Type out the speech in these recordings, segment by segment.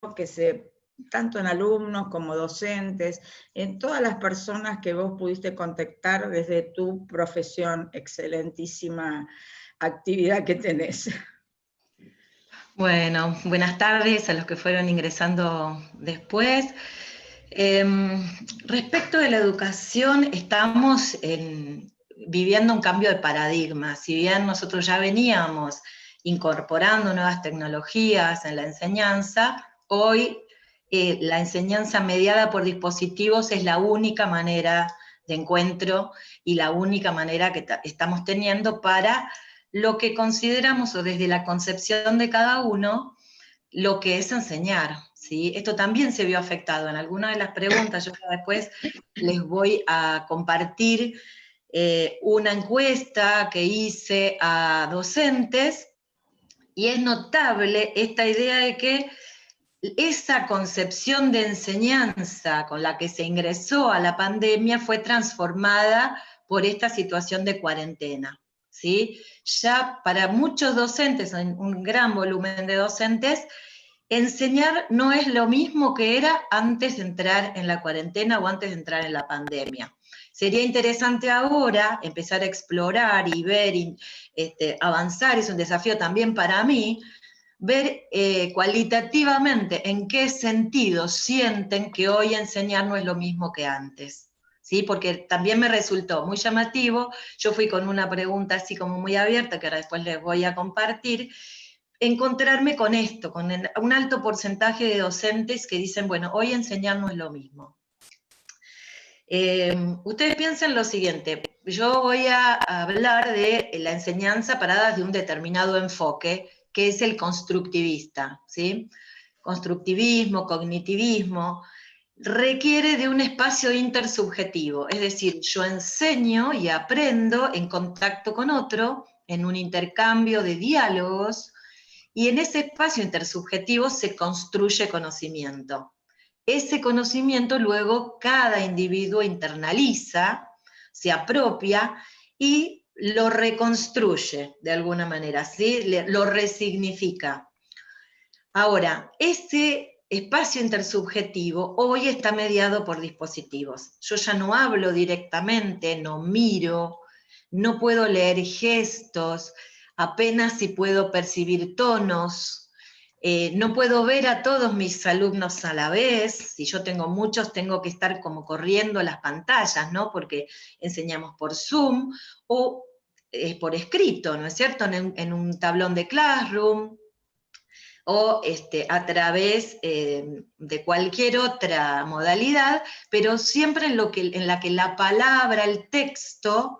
que tanto en alumnos como docentes, en todas las personas que vos pudiste contactar desde tu profesión, excelentísima actividad que tenés. Bueno, buenas tardes a los que fueron ingresando después. Respecto de la educación, estamos viviendo un cambio de paradigma. Si bien nosotros ya veníamos incorporando nuevas tecnologías en la enseñanza, hoy la enseñanza mediada por dispositivos es la única manera de encuentro y la única manera que estamos teniendo para lo que consideramos, o desde la concepción de cada uno, lo que es enseñar, ¿sí? Esto también se vio afectado en algunas de las preguntas. Yo después les voy a compartir una encuesta que hice a docentes, y es notable esta idea de que esa concepción de enseñanza con la que se ingresó a la pandemia fue transformada por esta situación de cuarentena, ¿sí? Ya para muchos docentes, un gran volumen de docentes, enseñar no es lo mismo que era antes de entrar en la cuarentena o antes de entrar en la pandemia. Sería interesante ahora empezar a explorar y ver, avanzar, es un desafío también para mí, ver cualitativamente en qué sentido sienten que hoy enseñar no es lo mismo que antes. ¿Sí? Porque también me resultó muy llamativo, yo fui con una pregunta así como muy abierta, que ahora después les voy a compartir, encontrarme con esto, con un alto porcentaje de docentes que dicen, bueno, hoy enseñar no es lo mismo. Ustedes piensen lo siguiente, yo voy a hablar de la enseñanza parada desde un determinado enfoque, que es el constructivista, ¿sí? Constructivismo, cognitivismo, requiere de un espacio intersubjetivo, es decir, yo enseño y aprendo en contacto con otro, en un intercambio de diálogos, y en ese espacio intersubjetivo se construye conocimiento. Ese conocimiento luego cada individuo internaliza, se apropia y lo reconstruye de alguna manera, ¿sí? Lo resignifica. Ahora, ese espacio intersubjetivo hoy está mediado por dispositivos. Yo ya no hablo directamente, no miro, no puedo leer gestos, apenas si puedo percibir tonos, no puedo ver a todos mis alumnos a la vez. Si yo tengo muchos, tengo que estar como corriendo las pantallas, ¿no? Porque enseñamos por Zoom o por escrito, ¿no es cierto? En un tablón de Classroom, o a través de cualquier otra modalidad, pero siempre en la que la palabra, el texto,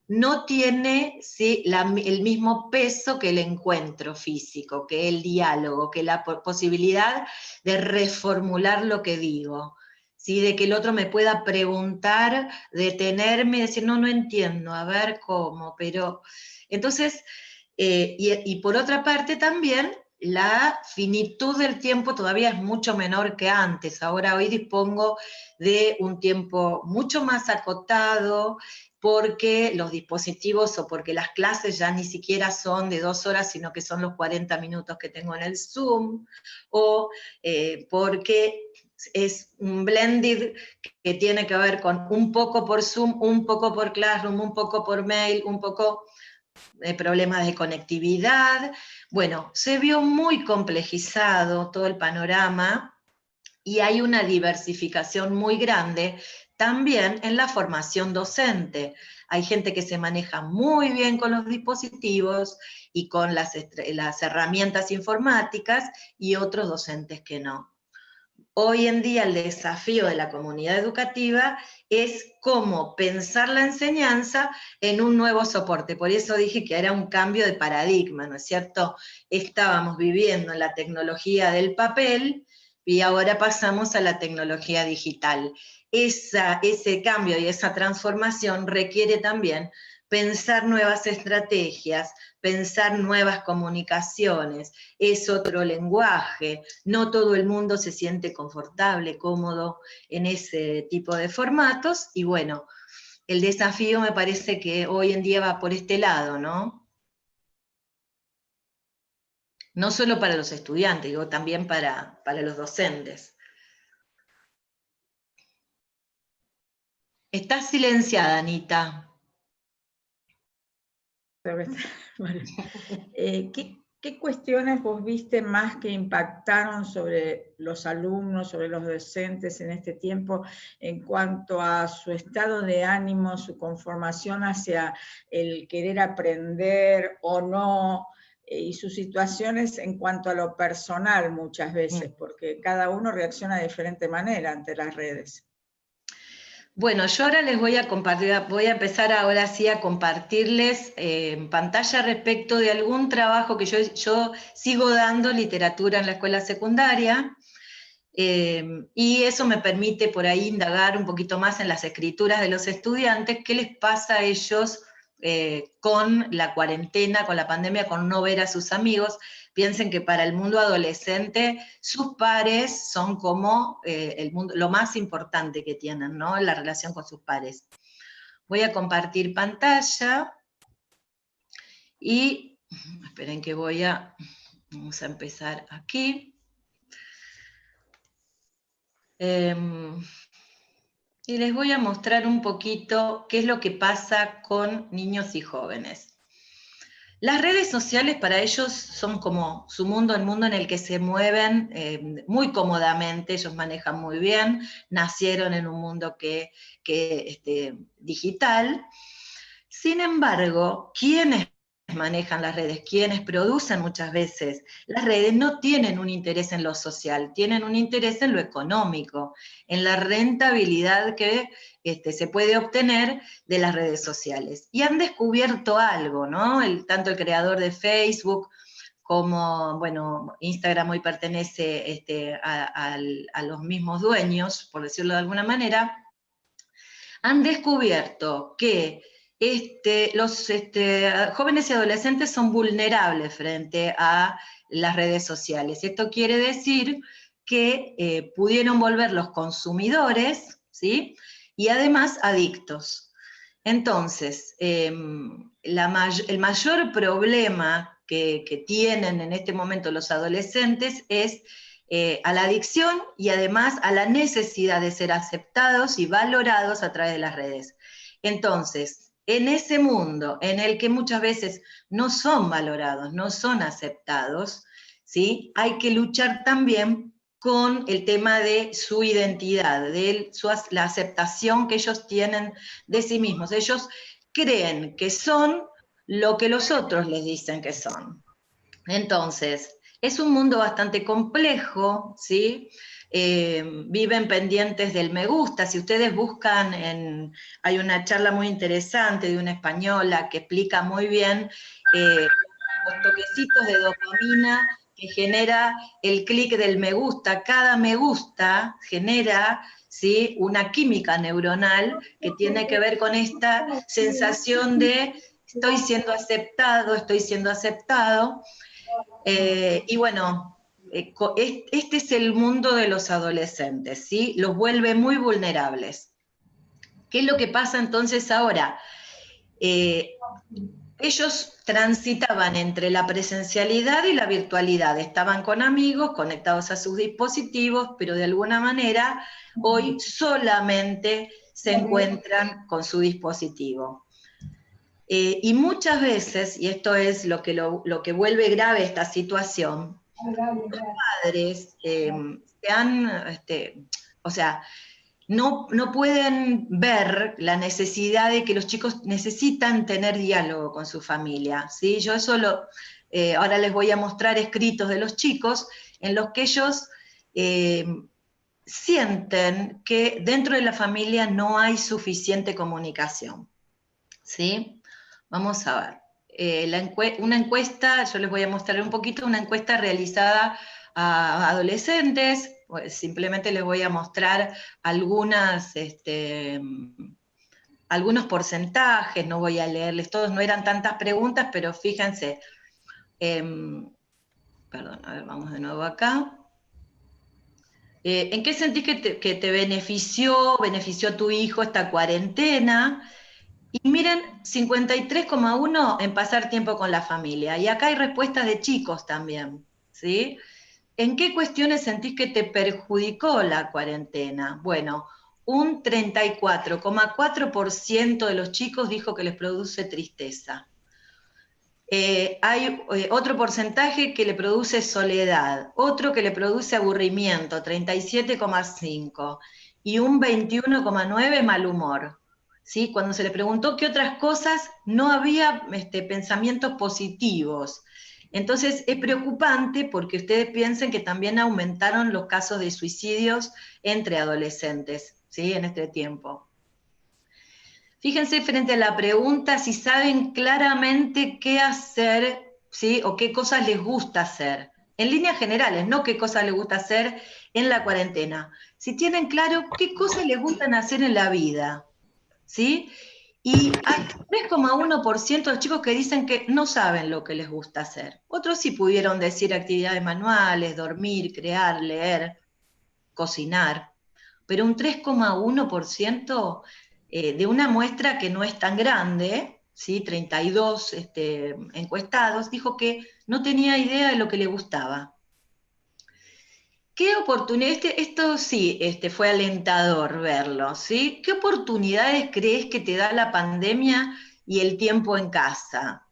no tiene, ¿sí?, el mismo peso que el encuentro físico, que el diálogo, que la posibilidad de reformular lo que digo, ¿sí?, de que el otro me pueda preguntar, detenerme y decir, no entiendo, a ver cómo, pero... Entonces, y por otra parte también, la finitud del tiempo todavía es mucho menor que antes. Ahora hoy dispongo de un tiempo mucho más acotado, porque los dispositivos o porque las clases ya ni siquiera son de 2 horas, sino que son los 40 minutos que tengo en el Zoom, o porque es un blended que tiene que ver con un poco por Zoom, un poco por Classroom, un poco por mail, un poco problemas de conectividad. Bueno, se vio muy complejizado todo el panorama y hay una diversificación muy grande también en la formación docente. Hay gente que se maneja muy bien con los dispositivos y con las herramientas informáticas y otros docentes que no. Hoy en día el desafío de la comunidad educativa es cómo pensar la enseñanza en un nuevo soporte. Por eso dije que era un cambio de paradigma, ¿no es cierto? Estábamos viviendo en la tecnología del papel y ahora pasamos a la tecnología digital. Ese cambio y esa transformación requiere también pensar nuevas estrategias, pensar nuevas comunicaciones, es otro lenguaje, no todo el mundo se siente confortable, cómodo en ese tipo de formatos, y bueno, el desafío me parece que hoy en día va por este lado, ¿no? No solo para los estudiantes, digo también para los docentes. Estás silenciada, Anita. Bueno, ¿qué cuestiones vos viste más que impactaron sobre los alumnos, sobre los docentes en este tiempo, en cuanto a su estado de ánimo, su conformación hacia el querer aprender o no, y sus situaciones en cuanto a lo personal muchas veces, porque cada uno reacciona de diferente manera ante las redes? Bueno, yo ahora les voy a compartir, voy a empezar ahora sí a compartirles en pantalla respecto de algún trabajo que yo sigo dando literatura en la escuela secundaria, y eso me permite por ahí indagar un poquito más en las escrituras de los estudiantes, qué les pasa a ellos con la cuarentena, con la pandemia, con no ver a sus amigos. Piensen que para el mundo adolescente sus pares son como lo más importante que tienen, ¿no? La relación con sus pares. Voy a compartir pantalla y, esperen que vamos a empezar aquí. Y les voy a mostrar un poquito qué es lo que pasa con niños y jóvenes. Las redes sociales para ellos son como su mundo, el mundo en el que se mueven muy cómodamente, ellos manejan muy bien, nacieron en un mundo digital. Sin embargo, quienes manejan las redes, quienes producen muchas veces las redes, no tienen un interés en lo social, tienen un interés en lo económico, en la rentabilidad que se puede obtener de las redes sociales. Y han descubierto algo, ¿no? Tanto el creador de Facebook como, bueno, Instagram hoy pertenece a los mismos dueños, por decirlo de alguna manera, han descubierto que los jóvenes y adolescentes son vulnerables frente a las redes sociales. Esto quiere decir que pudieron volverlos consumidores, ¿sí? Y además adictos. Entonces, el mayor problema que tienen en este momento los adolescentes es a la adicción y además a la necesidad de ser aceptados y valorados a través de las redes. Entonces, en ese mundo en el que muchas veces no son valorados, no son aceptados, ¿sí? Hay que luchar también con el tema de su identidad, de la aceptación que ellos tienen de sí mismos. Ellos creen que son lo que los otros les dicen que son. Entonces, es un mundo bastante complejo, ¿sí? Viven pendientes del me gusta. Si ustedes buscan, hay una charla muy interesante de una española que explica muy bien los toquecitos de dopamina que genera el clic del me gusta. Cada me gusta genera, ¿sí?, una química neuronal que tiene que ver con esta sensación de estoy siendo aceptado, estoy siendo aceptado. Y bueno, este es el mundo de los adolescentes, ¿sí? Los vuelve muy vulnerables. ¿Qué es lo que pasa entonces ahora? Ellos transitaban entre la presencialidad y la virtualidad, estaban con amigos, conectados a sus dispositivos, pero de alguna manera hoy solamente se encuentran con su dispositivo. Y muchas veces, y esto es lo que vuelve grave esta situación, los padres o sea, no pueden ver la necesidad de que los chicos necesitan tener diálogo con su familia, ¿sí? Yo eso ahora les voy a mostrar escritos de los chicos en los que ellos sienten que dentro de la familia no hay suficiente comunicación, ¿sí? Vamos a ver. Una encuesta, yo les voy a mostrar un poquito, una encuesta realizada a adolescentes. Pues simplemente les voy a mostrar algunos porcentajes, no voy a leerles todos, no eran tantas preguntas, pero fíjense. Perdón, a ver, vamos de nuevo acá. ¿En qué sentís que te benefició a tu hijo esta cuarentena? Y miren, 53,1 en pasar tiempo con la familia. Y acá hay respuestas de chicos también, ¿sí? ¿En qué cuestiones sentís que te perjudicó la cuarentena? Bueno, un 34,4% de los chicos dijo que les produce tristeza. Hay otro porcentaje que le produce soledad, otro que le produce aburrimiento, 37,5, y un 21,9 mal humor. ¿Sí? Cuando se le preguntó qué otras cosas, no había pensamientos positivos. Entonces es preocupante porque ustedes piensen que también aumentaron los casos de suicidios entre adolescentes, ¿sí? En este tiempo. Fíjense frente a la pregunta si saben claramente qué hacer, ¿sí? O qué cosas les gusta hacer. En líneas generales, no qué cosas les gusta hacer en la cuarentena. Si tienen claro qué cosas les gustan hacer en la vida, ¿sí? Y hay 3,1% de los chicos que dicen que no saben lo que les gusta hacer. Otros sí pudieron decir actividades manuales, dormir, crear, leer, cocinar, pero un 3,1% de una muestra que no es tan grande, ¿sí? 32 encuestados, dijo que no tenía idea de lo que le gustaba. ¿Qué oportunidad? Esto sí, fue alentador verlo, ¿sí? ¿Qué oportunidades crees que te da la pandemia y el tiempo en casa?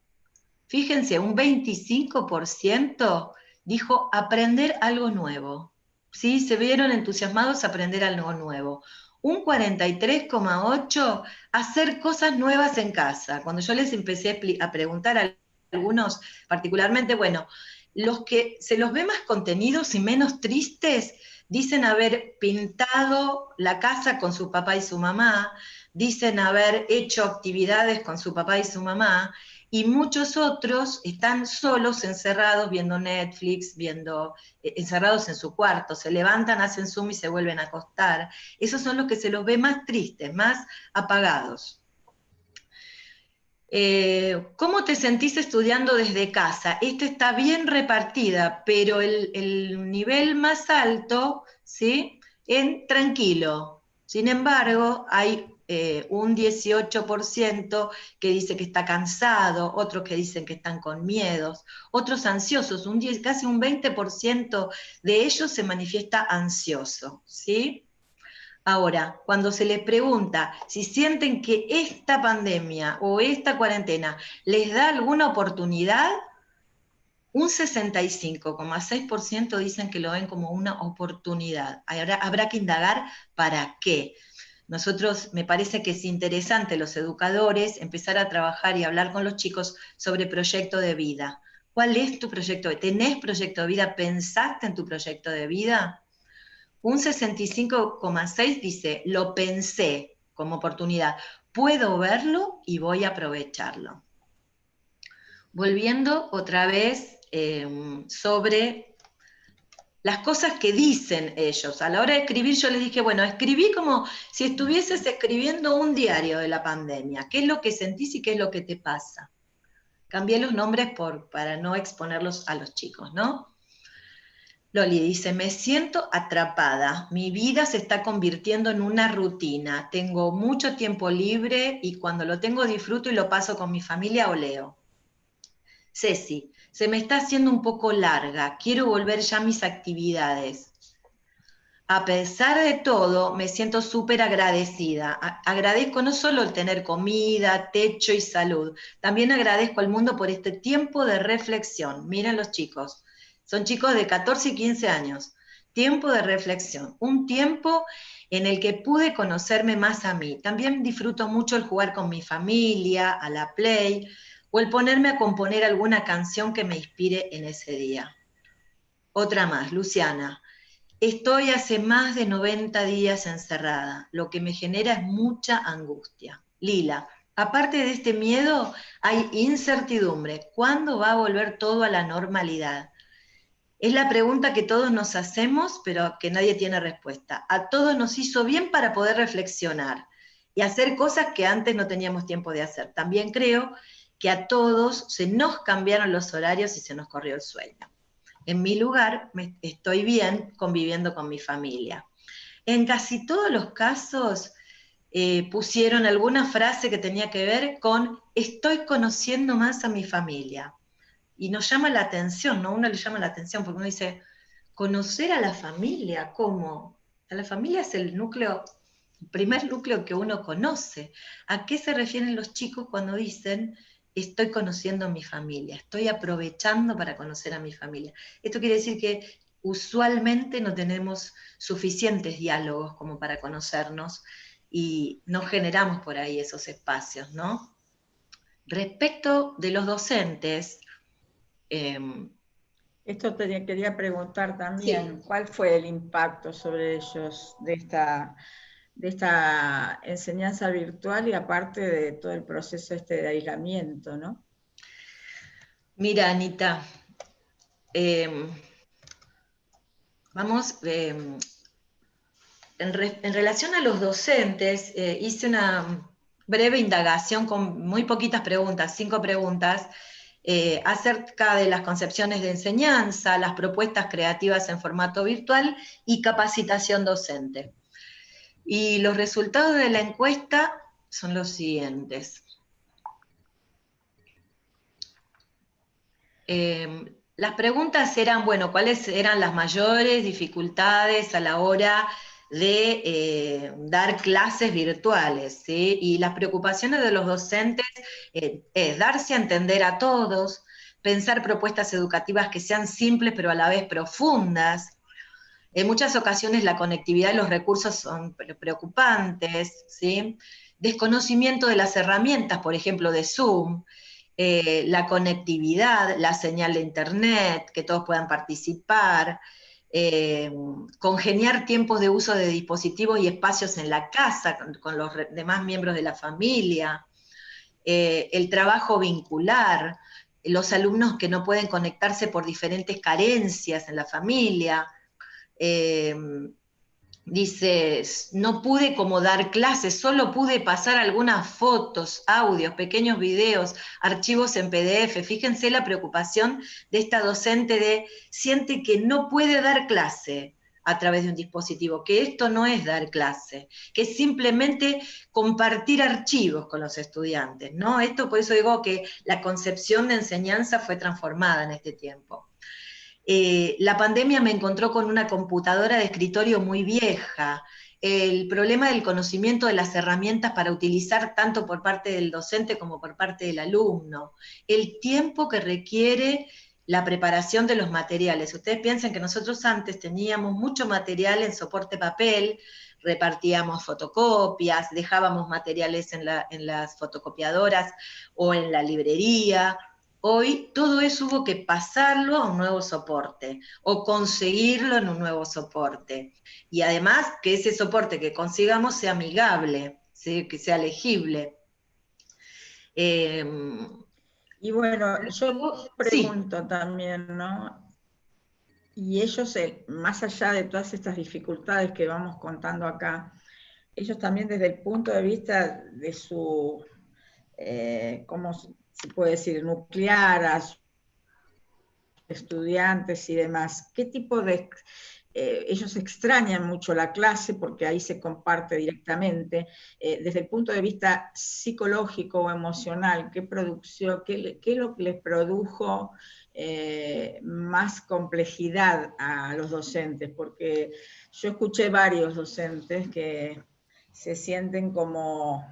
Fíjense, un 25% dijo aprender algo nuevo. ¿Sí? Se vieron entusiasmados a aprender algo nuevo. Un 43,8% hacer cosas nuevas en casa. Cuando yo les empecé a preguntar a algunos, particularmente, bueno, los que se los ve más contenidos y menos tristes, dicen haber pintado la casa con su papá y su mamá, dicen haber hecho actividades con su papá y su mamá, y muchos otros están solos, encerrados, viendo Netflix, encerrados en su cuarto, se levantan, hacen Zoom y se vuelven a acostar. Esos son los que se los ve más tristes, más apagados. ¿Cómo te sentís estudiando desde casa? Esta está bien repartida, pero el nivel más alto, ¿sí? En tranquilo. Sin embargo, hay un 18% que dice que está cansado, otros que dicen que están con miedos, otros ansiosos, casi un 20% de ellos se manifiesta ansioso, ¿sí? Ahora, cuando se les pregunta si sienten que esta pandemia o esta cuarentena les da alguna oportunidad, un 65,6% dicen que lo ven como una oportunidad. Habrá que indagar para qué. Nosotros, me parece que es interesante, los educadores, empezar a trabajar y hablar con los chicos sobre proyecto de vida. ¿Cuál es tu proyecto? ¿Tenés proyecto de vida? ¿Pensaste en tu proyecto de vida? Un 65,6% dice, lo pensé como oportunidad, puedo verlo y voy a aprovecharlo. Volviendo otra vez sobre las cosas que dicen ellos. A la hora de escribir yo les dije, bueno, escribí como si estuvieses escribiendo un diario de la pandemia. ¿Qué es lo que sentís y qué es lo que te pasa? Cambié los nombres para no exponerlos a los chicos, ¿no? Loli dice, me siento atrapada, mi vida se está convirtiendo en una rutina, tengo mucho tiempo libre y cuando lo tengo disfruto y lo paso con mi familia o leo. Ceci, se me está haciendo un poco larga, quiero volver ya a mis actividades. A pesar de todo, me siento súper agradecida. Agradezco no solo el tener comida, techo y salud, también agradezco al mundo por este tiempo de reflexión. Miren los chicos, son chicos de 14 y 15 años. Tiempo de reflexión, un tiempo en el que pude conocerme más a mí. También disfruto mucho el jugar con mi familia, a la play, o el ponerme a componer alguna canción que me inspire en ese día. Otra más, Luciana. Estoy hace más de 90 días encerrada, lo que me genera es mucha angustia. Lila, aparte de este miedo, hay incertidumbre. ¿Cuándo va a volver todo a la normalidad? Es la pregunta que todos nos hacemos, pero que nadie tiene respuesta. A todos nos hizo bien para poder reflexionar y hacer cosas que antes no teníamos tiempo de hacer. También creo que a todos se nos cambiaron los horarios y se nos corrió el sueño. En mi lugar, estoy bien conviviendo con mi familia. En casi todos los casos, pusieron alguna frase que tenía que ver con estoy conociendo más a mi familia. Y nos llama la atención, ¿no? A uno le llama la atención porque uno dice, conocer a la familia, ¿cómo? A la familia es el núcleo, el primer núcleo que uno conoce. ¿A qué se refieren los chicos cuando dicen estoy conociendo a mi familia, estoy aprovechando para conocer a mi familia? Esto quiere decir que usualmente no tenemos suficientes diálogos como para conocernos y no generamos por ahí esos espacios, ¿no? Respecto de los docentes, Esto quería preguntar sí, también, ¿cuál fue el impacto sobre ellos de esta enseñanza virtual y aparte de todo el proceso este de aislamiento, ¿no? mira, Anita, eh, vamos, en relación a los docentes, hice una breve indagación con muy poquitas preguntas, 5 preguntas, acerca de las concepciones de enseñanza, las propuestas creativas en formato virtual y capacitación docente. Y los resultados de la encuesta son los siguientes. Las preguntas eran, bueno, ¿cuáles eran las mayores dificultades a la hora de dar clases virtuales? ¿Sí? Y las preocupaciones de los docentes es darse a entender a todos, pensar propuestas educativas que sean simples pero a la vez profundas. En muchas ocasiones la conectividad y los recursos son preocupantes, ¿sí? Desconocimiento de las herramientas, por ejemplo, de Zoom, la conectividad, la señal de internet, que todos puedan participar, congeniar tiempos de uso de dispositivos y espacios en la casa con los demás miembros de la familia, el trabajo vincular, los alumnos que no pueden conectarse por diferentes carencias en la familia. eh, Dice, no pude como dar clases, solo pude pasar algunas fotos, audios, pequeños videos, archivos en PDF. Fíjense la preocupación de esta docente de, siente que no puede dar clase a través de un dispositivo, que esto no es dar clase, que es simplemente compartir archivos con los estudiantes, ¿no? Esto, por eso digo que la concepción de enseñanza fue transformada en este tiempo. La pandemia me encontró con una computadora de escritorio muy vieja. El problema del conocimiento de las herramientas para utilizar tanto por parte del docente como por parte del alumno. El tiempo que requiere la preparación de los materiales. Ustedes piensan que nosotros antes teníamos mucho material en soporte papel, repartíamos fotocopias, dejábamos materiales en las fotocopiadoras o en la librería. Hoy todo eso hubo que pasarlo a un nuevo soporte o conseguirlo en un nuevo soporte. Y además que ese soporte que consigamos sea amigable, ¿sí? Que sea legible. Eh, Y bueno, yo sí, pregunto también, ¿no? Y ellos, más allá de todas estas dificultades que vamos contando acá, ellos también desde el punto de vista de su, ¿cómo se puede decir?, nuclear, a sus estudiantes y demás, ¿qué tipo de... ellos extrañan mucho la clase porque ahí se comparte directamente. Desde el punto de vista psicológico o emocional, ¿qué producción, qué es lo que les produjo más complejidad a los docentes? Porque yo escuché varios docentes que se sienten como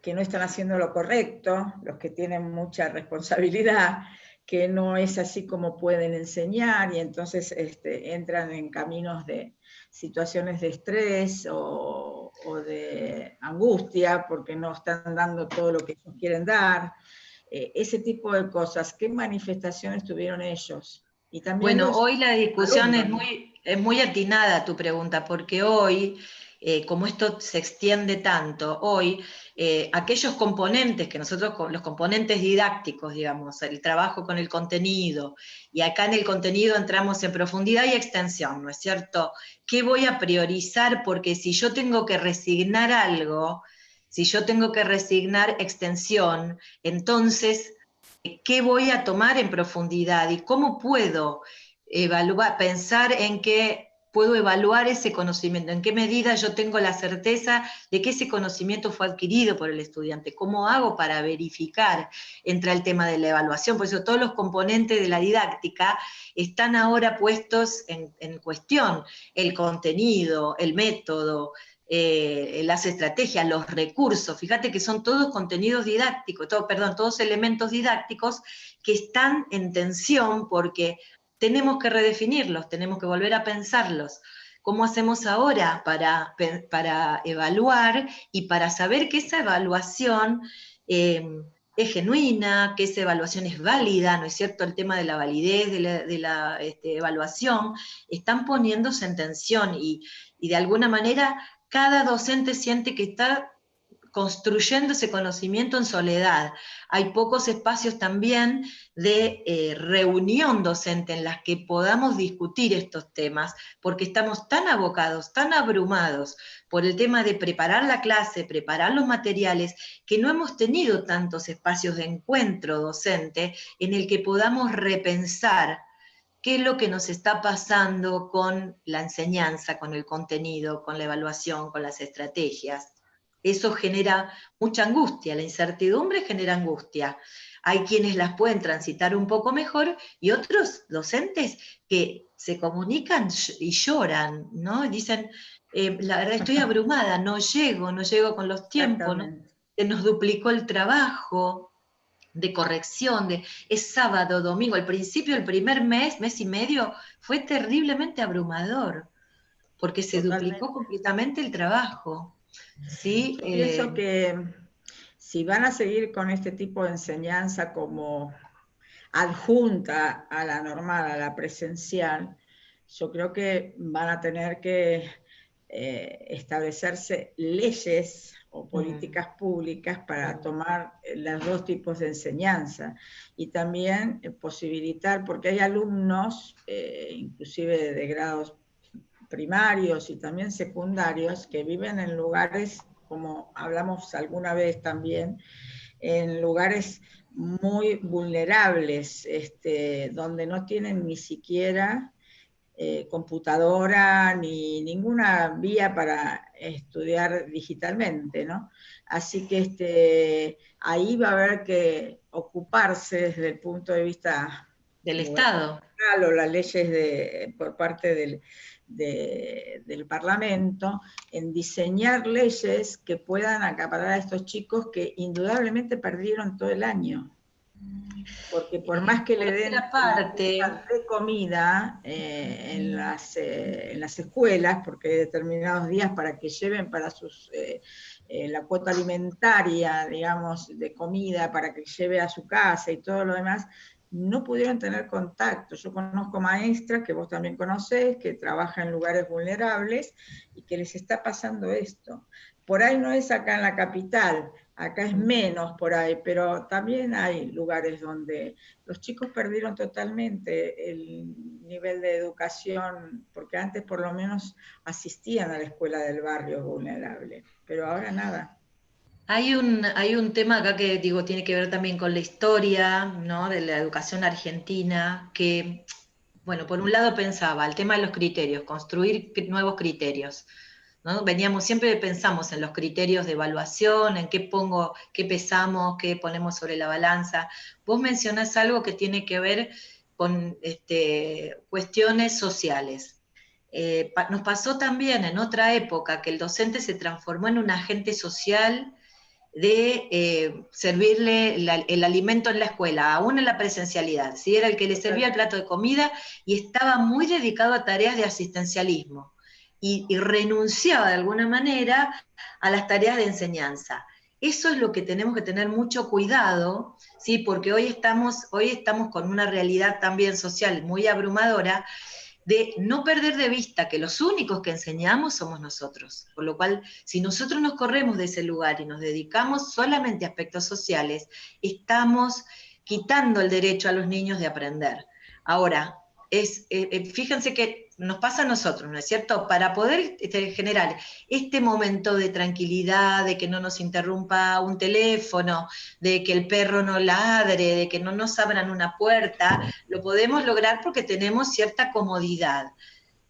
que no están haciendo lo correcto, los que tienen mucha responsabilidad, que no es así como pueden enseñar y entonces entran en caminos de situaciones de estrés o de angustia porque no están dando todo lo que ellos quieren dar. Ese tipo de cosas, ¿qué manifestaciones tuvieron ellos? Y también bueno, los hoy la discusión alumnos, ¿no? es muy atinada tu pregunta, porque hoy, como esto se extiende tanto, hoy aquellos componentes que nosotros, los componentes didácticos, digamos, el trabajo con el contenido, y acá en el contenido entramos en profundidad y extensión, ¿no es cierto? ¿Qué voy a priorizar? Porque si yo tengo que resignar algo, si yo tengo que resignar extensión, entonces qué voy a tomar en profundidad y cómo puedo evaluar, pensar en que puedo evaluar ese conocimiento? ¿En qué medida yo tengo la certeza de que ese conocimiento fue adquirido por el estudiante? ¿Cómo hago para verificar? Entra el tema de la evaluación, por eso todos los componentes de la didáctica están ahora puestos en cuestión. El contenido, el método, las estrategias, los recursos. Fíjate que son todos contenidos didácticos, todos elementos didácticos que están en tensión porque tenemos que redefinirlos, tenemos que volver a pensarlos. ¿Cómo hacemos ahora para evaluar y para saber que esa evaluación es genuina, que esa evaluación es válida? ¿No es cierto? El tema de la validez de la evaluación están poniéndose en tensión y de alguna manera cada docente siente que está construyendo ese conocimiento en soledad. Hay pocos espacios también de reunión docente en las que podamos discutir estos temas, porque estamos tan abocados, tan abrumados por el tema de preparar la clase, preparar los materiales, que no hemos tenido tantos espacios de encuentro docente en el que podamos repensar qué es lo que nos está pasando con la enseñanza, con el contenido, con la evaluación, con las estrategias. Eso genera mucha angustia, la incertidumbre genera angustia. Hay quienes las pueden transitar un poco mejor y otros docentes que se comunican y lloran, ¿no? Dicen, la verdad estoy abrumada, no llego con los tiempos, ¿no? Se nos duplicó el trabajo de corrección, es sábado, domingo. Al principio, el primer mes y medio, fue terriblemente abrumador, porque se duplicó completamente el trabajo. ¿Sí? Yo pienso que si van a seguir con este tipo de enseñanza como adjunta a la normal, a la presencial, yo creo que van a tener que establecerse leyes o políticas públicas para tomar los dos tipos de enseñanza y también posibilitar, porque hay alumnos, inclusive de grados primarios y también secundarios, que viven en lugares, como hablamos alguna vez también, en lugares muy vulnerables, donde no tienen ni siquiera computadora ni ninguna vía para estudiar digitalmente, ¿no? Así que ahí va a haber que ocuparse desde el punto de vista del Estado o las leyes por parte del Parlamento, en diseñar leyes que puedan acaparar a estos chicos que indudablemente perdieron todo el año. Porque por más que le den de comida en las escuelas, porque hay determinados días para que lleven para la cuota alimentaria, digamos, de comida, para que lleve a su casa y todo lo demás, no pudieron tener contacto. Yo conozco maestras, que vos también conocés, que trabajan en lugares vulnerables y que les está pasando esto. Por ahí no es acá en la capital, acá es menos por ahí, pero también hay lugares donde los chicos perdieron totalmente el nivel de educación, porque antes por lo menos asistían a la escuela del barrio vulnerable, pero ahora nada. Hay un tema acá que digo tiene que ver también con la historia, ¿no? De la educación argentina, que, bueno, por un lado pensaba el tema de los criterios, construir nuevos criterios, ¿no? Siempre pensamos en los criterios de evaluación, en qué pesamos, qué ponemos sobre la balanza. Vos mencionás algo que tiene que ver con cuestiones sociales. Nos pasó también en otra época que el docente se transformó en un agente social de servirle el alimento en la escuela, aún en la presencialidad, ¿sí? Era el que le servía el plato de comida y estaba muy dedicado a tareas de asistencialismo y renunciaba de alguna manera a las tareas de enseñanza. Eso es lo que tenemos que tener mucho cuidado, ¿sí? Porque hoy estamos con una realidad también social muy abrumadora, de no perder de vista que los únicos que enseñamos somos nosotros. Por lo cual, si nosotros nos corremos de ese lugar y nos dedicamos solamente a aspectos sociales, estamos quitando el derecho a los niños de aprender. Ahora, fíjense que nos pasa a nosotros, ¿no es cierto? Para poder generar este momento de tranquilidad, de que no nos interrumpa un teléfono, de que el perro no ladre, de que no nos abran una puerta, lo podemos lograr porque tenemos cierta comodidad.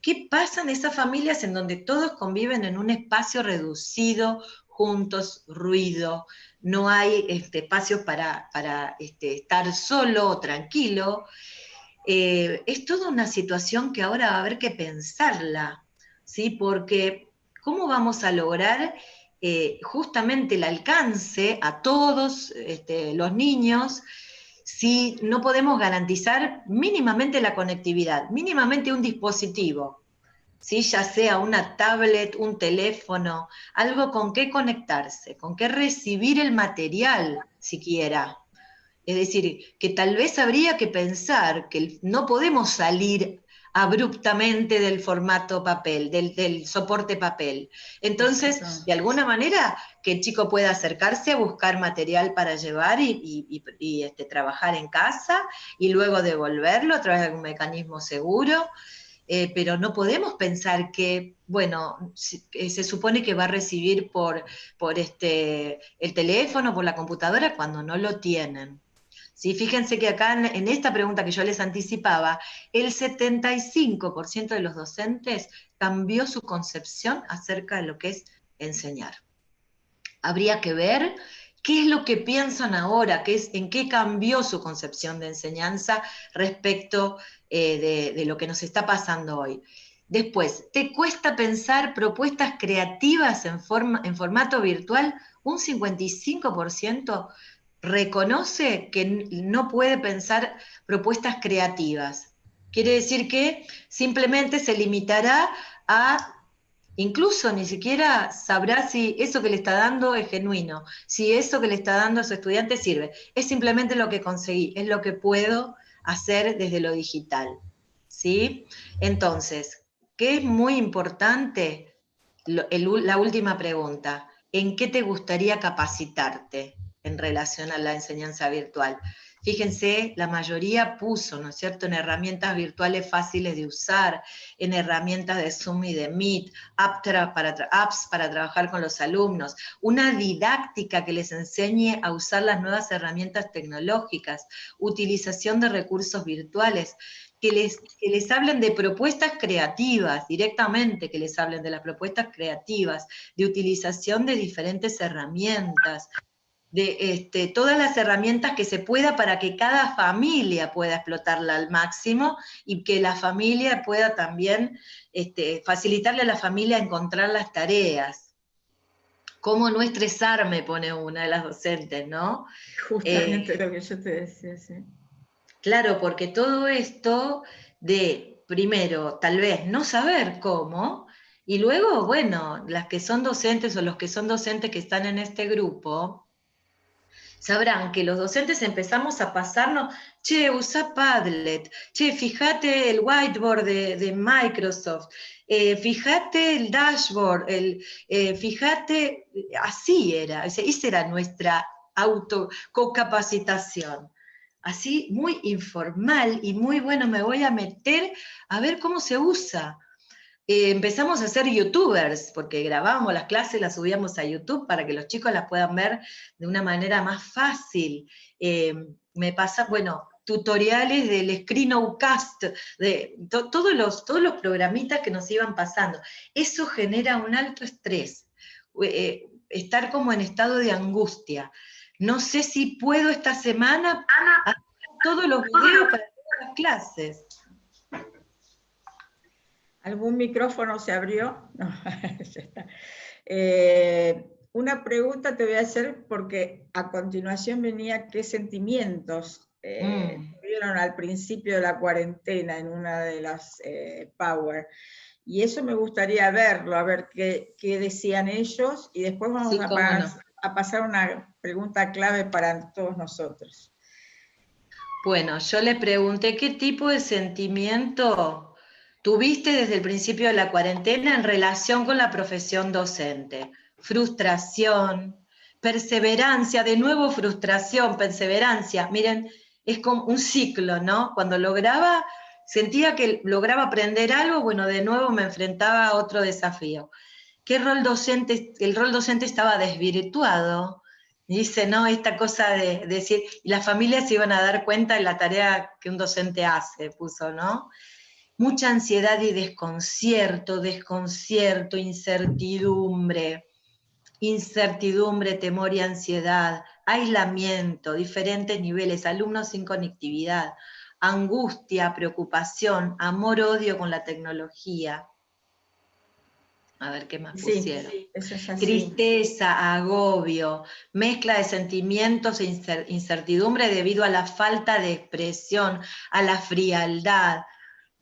¿Qué pasa en esas familias en donde todos conviven en un espacio reducido, juntos, ruido, no hay espacios para estar solo o tranquilo? Es toda una situación que ahora va a haber que pensarla, ¿sí? Porque ¿cómo vamos a lograr justamente el alcance a todos los niños si no podemos garantizar mínimamente la conectividad, mínimamente un dispositivo? ¿Sí? Ya sea una tablet, un teléfono, algo con qué conectarse, con qué recibir el material siquiera. Es decir, que tal vez habría que pensar que no podemos salir abruptamente del formato papel, del soporte papel. Entonces, de alguna manera, que el chico pueda acercarse a buscar material para llevar y trabajar en casa y luego devolverlo a través de algún mecanismo seguro. Pero no podemos pensar que, bueno, se supone que va a recibir por el teléfono, por la computadora, cuando no lo tienen. ¿Sí? Fíjense que acá en esta pregunta que yo les anticipaba, el 75% de los docentes cambió su concepción acerca de lo que es enseñar. Habría que ver qué es lo que piensan ahora, en qué cambió su concepción de enseñanza respecto de lo que nos está pasando hoy. Después, ¿te cuesta pensar propuestas creativas en formato virtual? Un 55% reconoce que no puede pensar propuestas creativas. Quiere decir que simplemente se limitará a, incluso ni siquiera sabrá si eso que le está dando es genuino, si eso que le está dando a su estudiante sirve. Es simplemente lo que conseguí, es lo que puedo hacer desde lo digital. ¿Sí? Entonces, ¿qué es muy importante? La última pregunta, ¿en qué te gustaría capacitarte en relación a la enseñanza virtual? Fíjense, la mayoría puso, ¿no es cierto?, en herramientas virtuales fáciles de usar, en herramientas de Zoom y de Meet, apps para trabajar con los alumnos, una didáctica que les enseñe a usar las nuevas herramientas tecnológicas, utilización de recursos virtuales, que les hablen de propuestas creativas, directamente que les hablen de las propuestas creativas, de utilización de diferentes herramientas, de todas las herramientas que se pueda para que cada familia pueda explotarla al máximo y que la familia pueda también facilitarle a la familia encontrar las tareas. Cómo no estresarme, pone una de las docentes, ¿no? Justamente lo que yo te decía, sí. Claro, porque todo esto de, primero, tal vez no saber cómo, y luego, bueno, las que son docentes o los que son docentes que están en este grupo, sabrán que los docentes empezamos a pasarnos, che, usa Padlet, che, fíjate el whiteboard de Microsoft, fíjate el dashboard, fíjate, así era, esa era nuestra co-capacitación. Así, muy informal y muy bueno, me voy a meter a ver cómo se usa. Empezamos a ser youtubers, porque grabábamos las clases, las subíamos a YouTube para que los chicos las puedan ver de una manera más fácil. Me pasa, bueno, tutoriales del Screencast, de todos los programitas que nos iban pasando. Eso genera un alto estrés, estar como en estado de angustia. No sé si puedo esta semana hacer todos los videos para todas las clases. ¿Algún micrófono se abrió? No, ya está. Una pregunta te voy a hacer porque a continuación venía qué sentimientos tuvieron al principio de la cuarentena en una de las Power. Y eso me gustaría verlo, a ver qué decían ellos, y después vamos Sí, a pasar una pregunta clave para todos nosotros. Bueno, yo le pregunté qué tipo de sentimiento tuviste desde el principio de la cuarentena en relación con la profesión docente. Frustración, perseverancia, de nuevo frustración, perseverancia. Miren, es como un ciclo, ¿no? Cuando sentía que lograba aprender algo, bueno, de nuevo me enfrentaba a otro desafío. ¿Qué rol docente? El rol docente estaba desvirtuado. Dice, no, esta cosa de decir, y las familias se iban a dar cuenta de la tarea que un docente hace, puso, ¿no? mucha ansiedad y desconcierto, incertidumbre, temor y ansiedad, aislamiento, diferentes niveles, alumnos sin conectividad, angustia, preocupación, amor-odio con la tecnología. A ver qué más pusieron. Sí, eso es así. Tristeza, agobio, mezcla de sentimientos e incertidumbre debido a la falta de expresión, a la frialdad,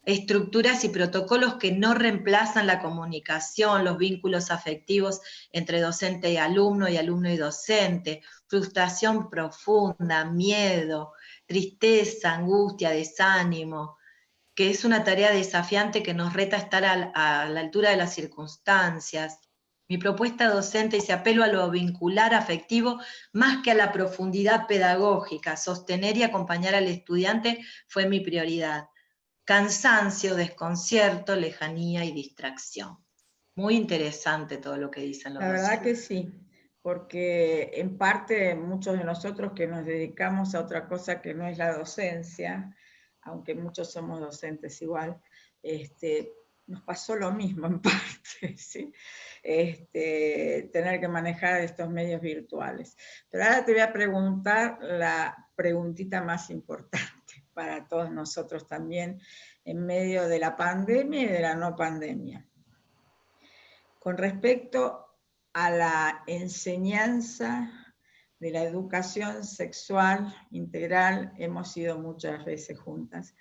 estructuras y protocolos que no reemplazan la comunicación, los vínculos afectivos entre docente y alumno y docente, frustración profunda, miedo, tristeza, angustia, desánimo, que es una tarea desafiante que nos reta estar a la altura de las circunstancias. Mi propuesta docente dice apelo a lo vincular afectivo más que a la profundidad pedagógica. Sostener y acompañar al estudiante fue mi prioridad. Cansancio, desconcierto, lejanía y distracción. Muy interesante todo lo que dicen los La verdad docentes. que sí, porque en parte muchos de nosotros que nos dedicamos a otra cosa que no es la docencia, aunque muchos somos docentes igual, nos pasó lo mismo en parte, ¿sí? Tener que manejar estos medios virtuales. Pero ahora te voy a preguntar la preguntita más importante para todos nosotros también en medio de la pandemia y de la no pandemia. Con respecto a la enseñanza de la educación sexual integral, hemos ido muchas veces juntas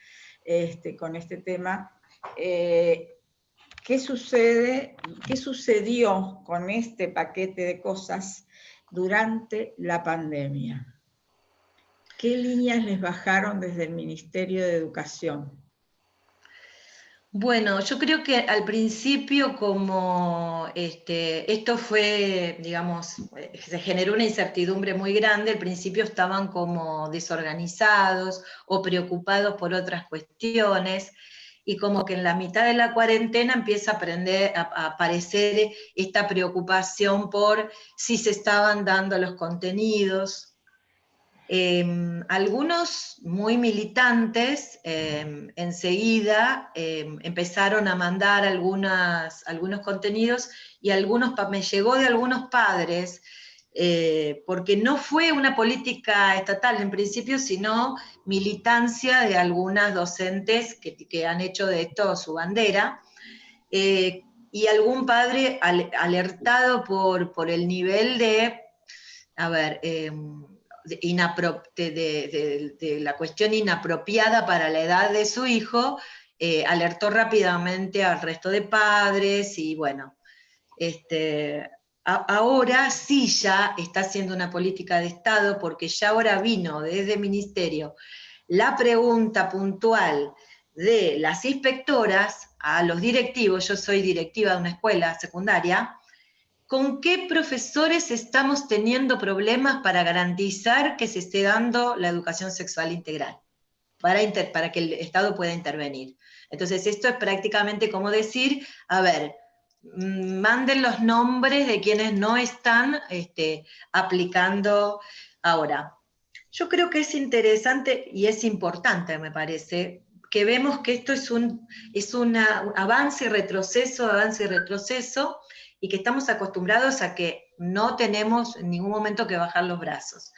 con este tema. ¿Qué sucedió con este paquete de cosas durante la pandemia? ¿Qué líneas les bajaron desde el Ministerio de Educación? Bueno, yo creo que al principio como esto fue, digamos, se generó una incertidumbre muy grande, al principio estaban como desorganizados o preocupados por otras cuestiones, y como que en la mitad de la cuarentena empieza a aparecer esta preocupación por si se estaban dando los contenidos. Algunos muy militantes enseguida empezaron a mandar algunos contenidos y me llegó de algunos padres, porque no fue una política estatal en principio, sino militancia de algunas docentes que han hecho de esto su bandera, y algún padre alertado por el nivel de, a ver, de la cuestión inapropiada para la edad de su hijo, alertó rápidamente al resto de padres y bueno, ahora sí ya está haciendo una política de Estado porque ya ahora vino desde el Ministerio la pregunta puntual de las inspectoras a los directivos. Yo soy directiva de una escuela secundaria. ¿Con qué profesores estamos teniendo problemas para garantizar que se esté dando la educación sexual integral? Para que el Estado pueda intervenir. Entonces, esto es prácticamente como decir, a ver, manden los nombres de quienes no están aplicando ahora. Yo creo que es interesante y es importante, me parece, que vemos que esto es un avance y retroceso, y que estamos acostumbrados a que no tenemos en ningún momento que bajar los brazos.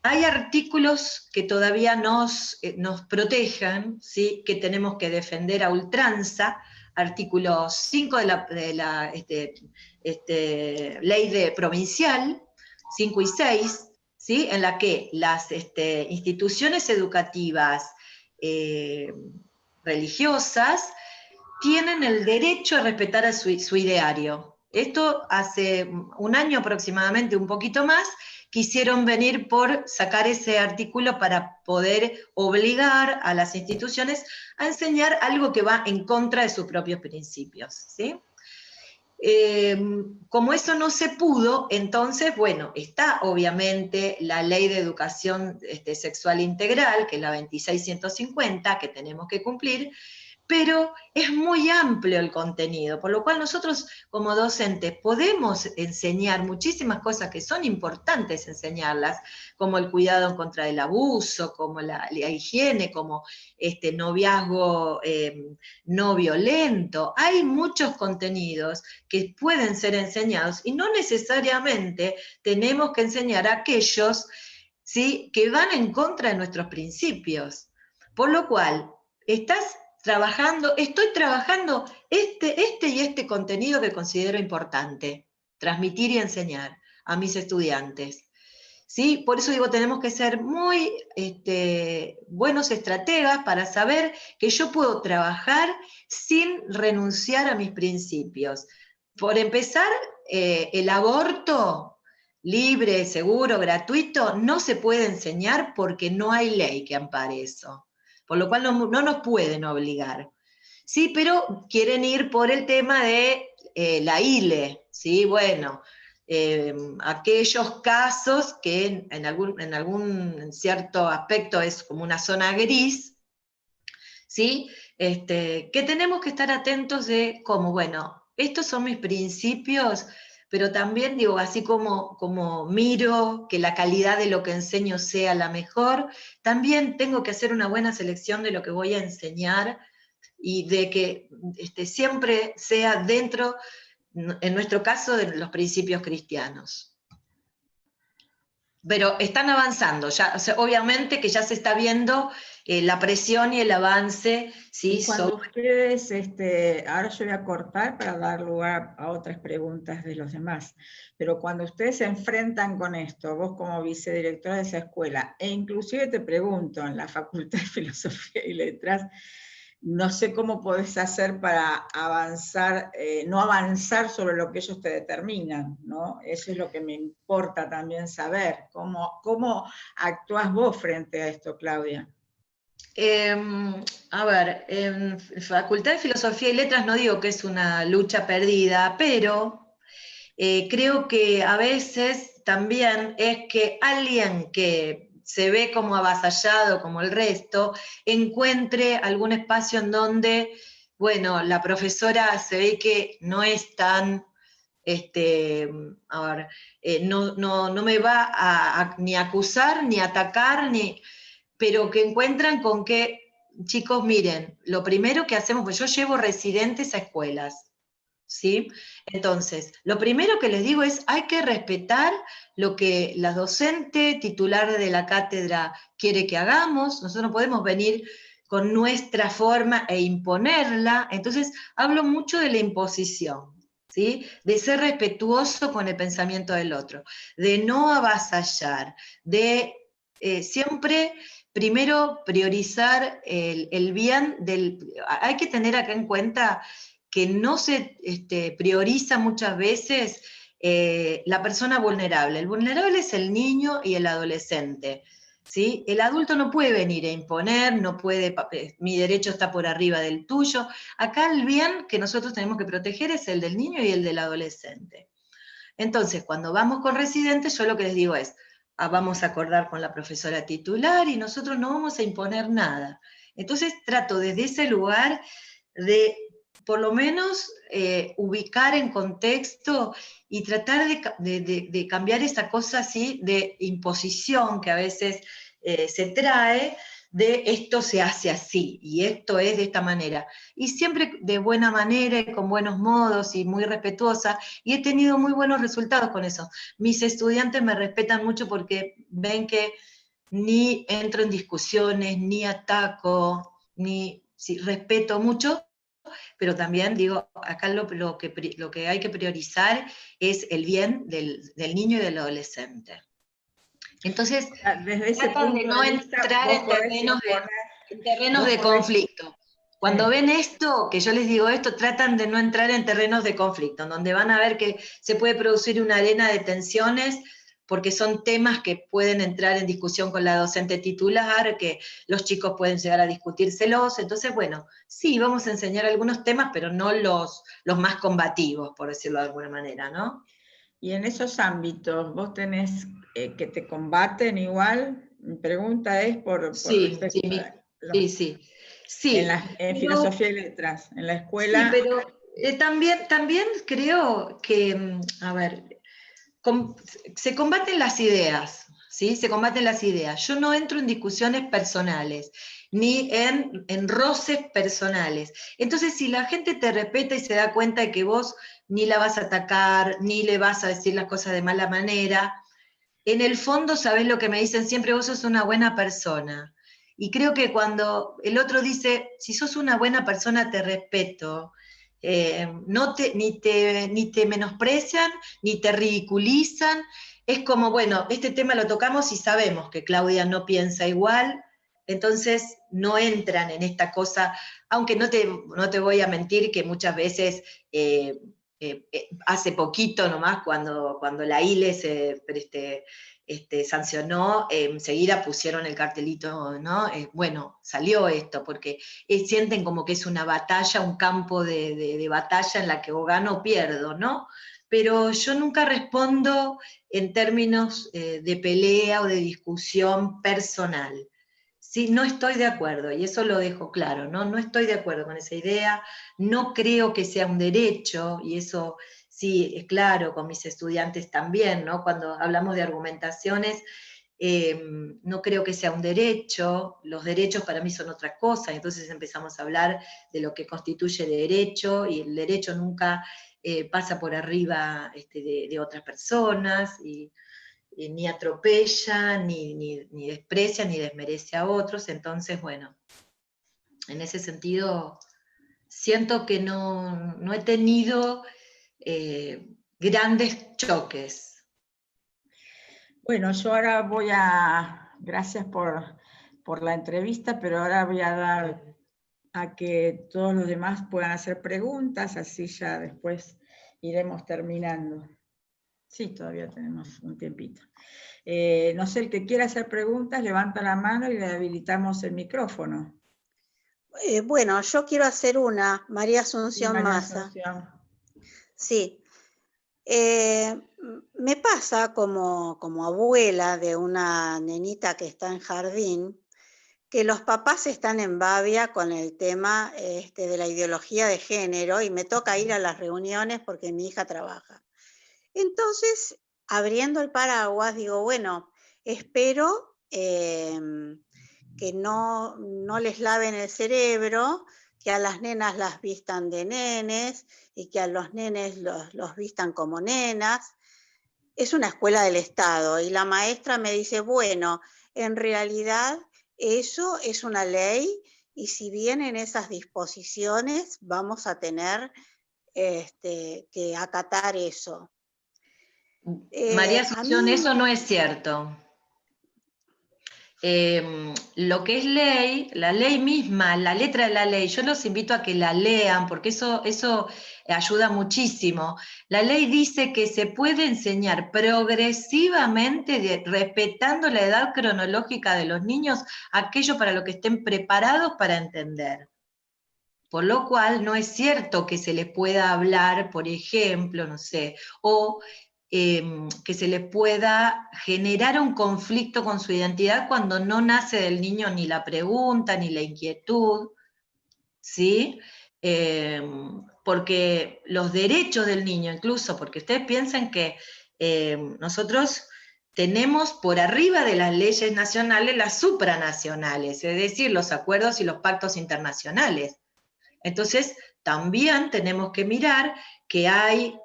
Hay artículos que todavía nos protejan, ¿sí? Que tenemos que defender a ultranza, artículo 5 de la ley provincial, 5 y 6, ¿sí? En la que las instituciones educativas religiosas tienen el derecho a respetar a su ideario. Esto hace un año aproximadamente, un poquito más, quisieron venir por sacar ese artículo para poder obligar a las instituciones a enseñar algo que va en contra de sus propios principios, ¿sí? Como eso no se pudo, entonces, bueno, está obviamente la Ley de Educación Sexual Integral, que es la 26150, que tenemos que cumplir, pero es muy amplio el contenido, por lo cual nosotros como docentes podemos enseñar muchísimas cosas que son importantes enseñarlas, como el cuidado en contra del abuso, como la higiene, como noviazgo no violento. Hay muchos contenidos que pueden ser enseñados y no necesariamente tenemos que enseñar a aquellos, ¿sí?, que van en contra de nuestros principios. Por lo cual, estoy trabajando y este contenido que considero importante, transmitir y enseñar a mis estudiantes. ¿Sí? Por eso digo, tenemos que ser muy buenos estrategas para saber que yo puedo trabajar sin renunciar a mis principios. Por empezar, el aborto libre, seguro, gratuito, no se puede enseñar porque no hay ley que ampare eso. Por lo cual no nos pueden obligar. Sí, pero quieren ir por el tema de la ILE, ¿sí? Bueno, aquellos casos que en algún cierto aspecto es como una zona gris, ¿sí? Que tenemos que estar atentos de cómo, bueno, estos son mis principios, pero también digo, así como miro que la calidad de lo que enseño sea la mejor, también tengo que hacer una buena selección de lo que voy a enseñar y de que siempre sea dentro, en nuestro caso, de los principios cristianos. Pero están avanzando, ya, o sea, obviamente que ya se está viendo la presión y el avance. ¿Sí? Y cuando ustedes, ahora yo voy a cortar para dar lugar a otras preguntas de los demás, pero cuando ustedes se enfrentan con esto, vos como vicedirectora de esa escuela, e inclusive te pregunto, en la Facultad de Filosofía y Letras, no sé cómo podés hacer para avanzar, no avanzar sobre lo que ellos te determinan, ¿no? Eso es lo que me importa también saber, cómo actúas vos frente a esto, Claudia. A ver, en Facultad de Filosofía y Letras no digo que es una lucha perdida, pero creo que a veces también es que alguien que se ve como avasallado como el resto, encuentre algún espacio en donde, bueno, la profesora se ve que no es tan, a ver, no me va ni a acusar, ni a atacar, pero que encuentran con que, chicos, miren, lo primero que hacemos, pues yo llevo residentes a escuelas, ¿sí? Entonces, lo primero que les digo es, hay que respetar lo que la docente titular de la cátedra quiere que hagamos, nosotros no podemos venir con nuestra forma e imponerla, entonces hablo mucho de la imposición, ¿sí? De ser respetuoso con el pensamiento del otro, de no avasallar, de siempre primero priorizar el bien hay que tener acá en cuenta que no se prioriza muchas veces la persona vulnerable. El vulnerable es el niño y el adolescente, ¿sí? El adulto no puede venir a imponer, no puede, mi derecho está por arriba del tuyo. Acá el bien que nosotros tenemos que proteger es el del niño y el del adolescente. Entonces, cuando vamos con residentes, yo lo que les digo es, vamos a acordar con la profesora titular y nosotros no vamos a imponer nada. Entonces trato desde ese lugar de por lo menos ubicar en contexto y tratar de cambiar esa cosa así de imposición que a veces se trae, de esto se hace así y esto es de esta manera. Y siempre de buena manera y con buenos modos y muy respetuosa, y he tenido muy buenos resultados con eso. Mis estudiantes me respetan mucho porque ven que ni entro en discusiones, ni ataco, respeto mucho, pero también digo, acá lo que hay que priorizar es el bien del niño y del adolescente. Entonces, desde ese tratan de no entrar en terrenos de conflicto. Cuando ven esto, que yo les digo esto, tratan de no entrar en terrenos de conflicto, donde van a ver que se puede producir una arena de tensiones, porque son temas que pueden entrar en discusión con la docente titular, que los chicos pueden llegar a discutírselos. Entonces, bueno, sí, vamos a enseñar algunos temas, pero no los más combativos, por decirlo de alguna manera, ¿no? Y en esos ámbitos, ¿vos tenés que te combaten igual? Mi pregunta es por sí. Sí, en filosofía y letras, en la sí, escuela. pero también creo que, a ver, se combaten las ideas, ¿sí? Se combaten las ideas. Yo no entro en discusiones personales, ni en roces personales. Entonces, si la gente te respeta y se da cuenta de que vos ni la vas a atacar, ni le vas a decir las cosas de mala manera, en el fondo, ¿sabés lo que me dicen siempre? Vos sos una buena persona. Y creo que cuando el otro dice, si sos una buena persona, te respeto, ni te menosprecian, ni te ridiculizan, es como, bueno, este tema lo tocamos y sabemos que Claudia no piensa igual, entonces no entran en esta cosa, aunque no te voy a mentir que muchas veces... hace poquito nomás, cuando la ILE se sancionó, enseguida pusieron el cartelito, ¿no? Bueno, salió esto, porque sienten como que es una batalla, un campo de batalla en la que o gano o pierdo, ¿no? Pero yo nunca respondo en términos de pelea o de discusión personal. Sí, no estoy de acuerdo, y eso lo dejo claro, ¿no? No estoy de acuerdo con esa idea, no creo que sea un derecho, y eso sí, es claro, con mis estudiantes también, ¿no? Cuando hablamos de argumentaciones, no creo que sea un derecho, los derechos para mí son otra cosa, entonces empezamos a hablar de lo que constituye derecho, y el derecho nunca pasa por arriba de otras personas, y ni atropella, ni desprecia, ni desmerece a otros. Entonces, bueno, en ese sentido, siento que no he tenido grandes choques. Bueno, yo ahora gracias por la entrevista, pero ahora voy a dar a que todos los demás puedan hacer preguntas, así ya después iremos terminando. Sí, todavía tenemos un tiempito. No sé, el que quiera hacer preguntas, levanta la mano y le habilitamos el micrófono. Bueno, yo quiero hacer una, María Asunción María Maza. Asunción. Sí. Me pasa como abuela de una nenita que está en jardín, que los papás están en babia con el tema de la ideología de género y me toca ir a las reuniones porque mi hija trabaja. Entonces, abriendo el paraguas, digo, bueno, espero que no les laven el cerebro, que a las nenas las vistan de nenes y que a los nenes los vistan como nenas. Es una escuela del Estado y la maestra me dice, bueno, en realidad eso es una ley y si vienen esas disposiciones vamos a tener que acatar eso. María Asunción, eso no es cierto. Lo que es ley, la ley misma, la letra de la ley, yo los invito a que la lean, porque eso ayuda muchísimo. La ley dice que se puede enseñar progresivamente, respetando la edad cronológica de los niños, aquello para lo que estén preparados para entender. Por lo cual, no es cierto que se les pueda hablar, por ejemplo, no sé, o que se les pueda generar un conflicto con su identidad cuando no nace del niño ni la pregunta, ni la inquietud, ¿sí? Porque los derechos del niño, incluso, porque ustedes piensan que nosotros tenemos por arriba de las leyes nacionales las supranacionales, es decir, los acuerdos y los pactos internacionales. Entonces, también tenemos que mirar que hay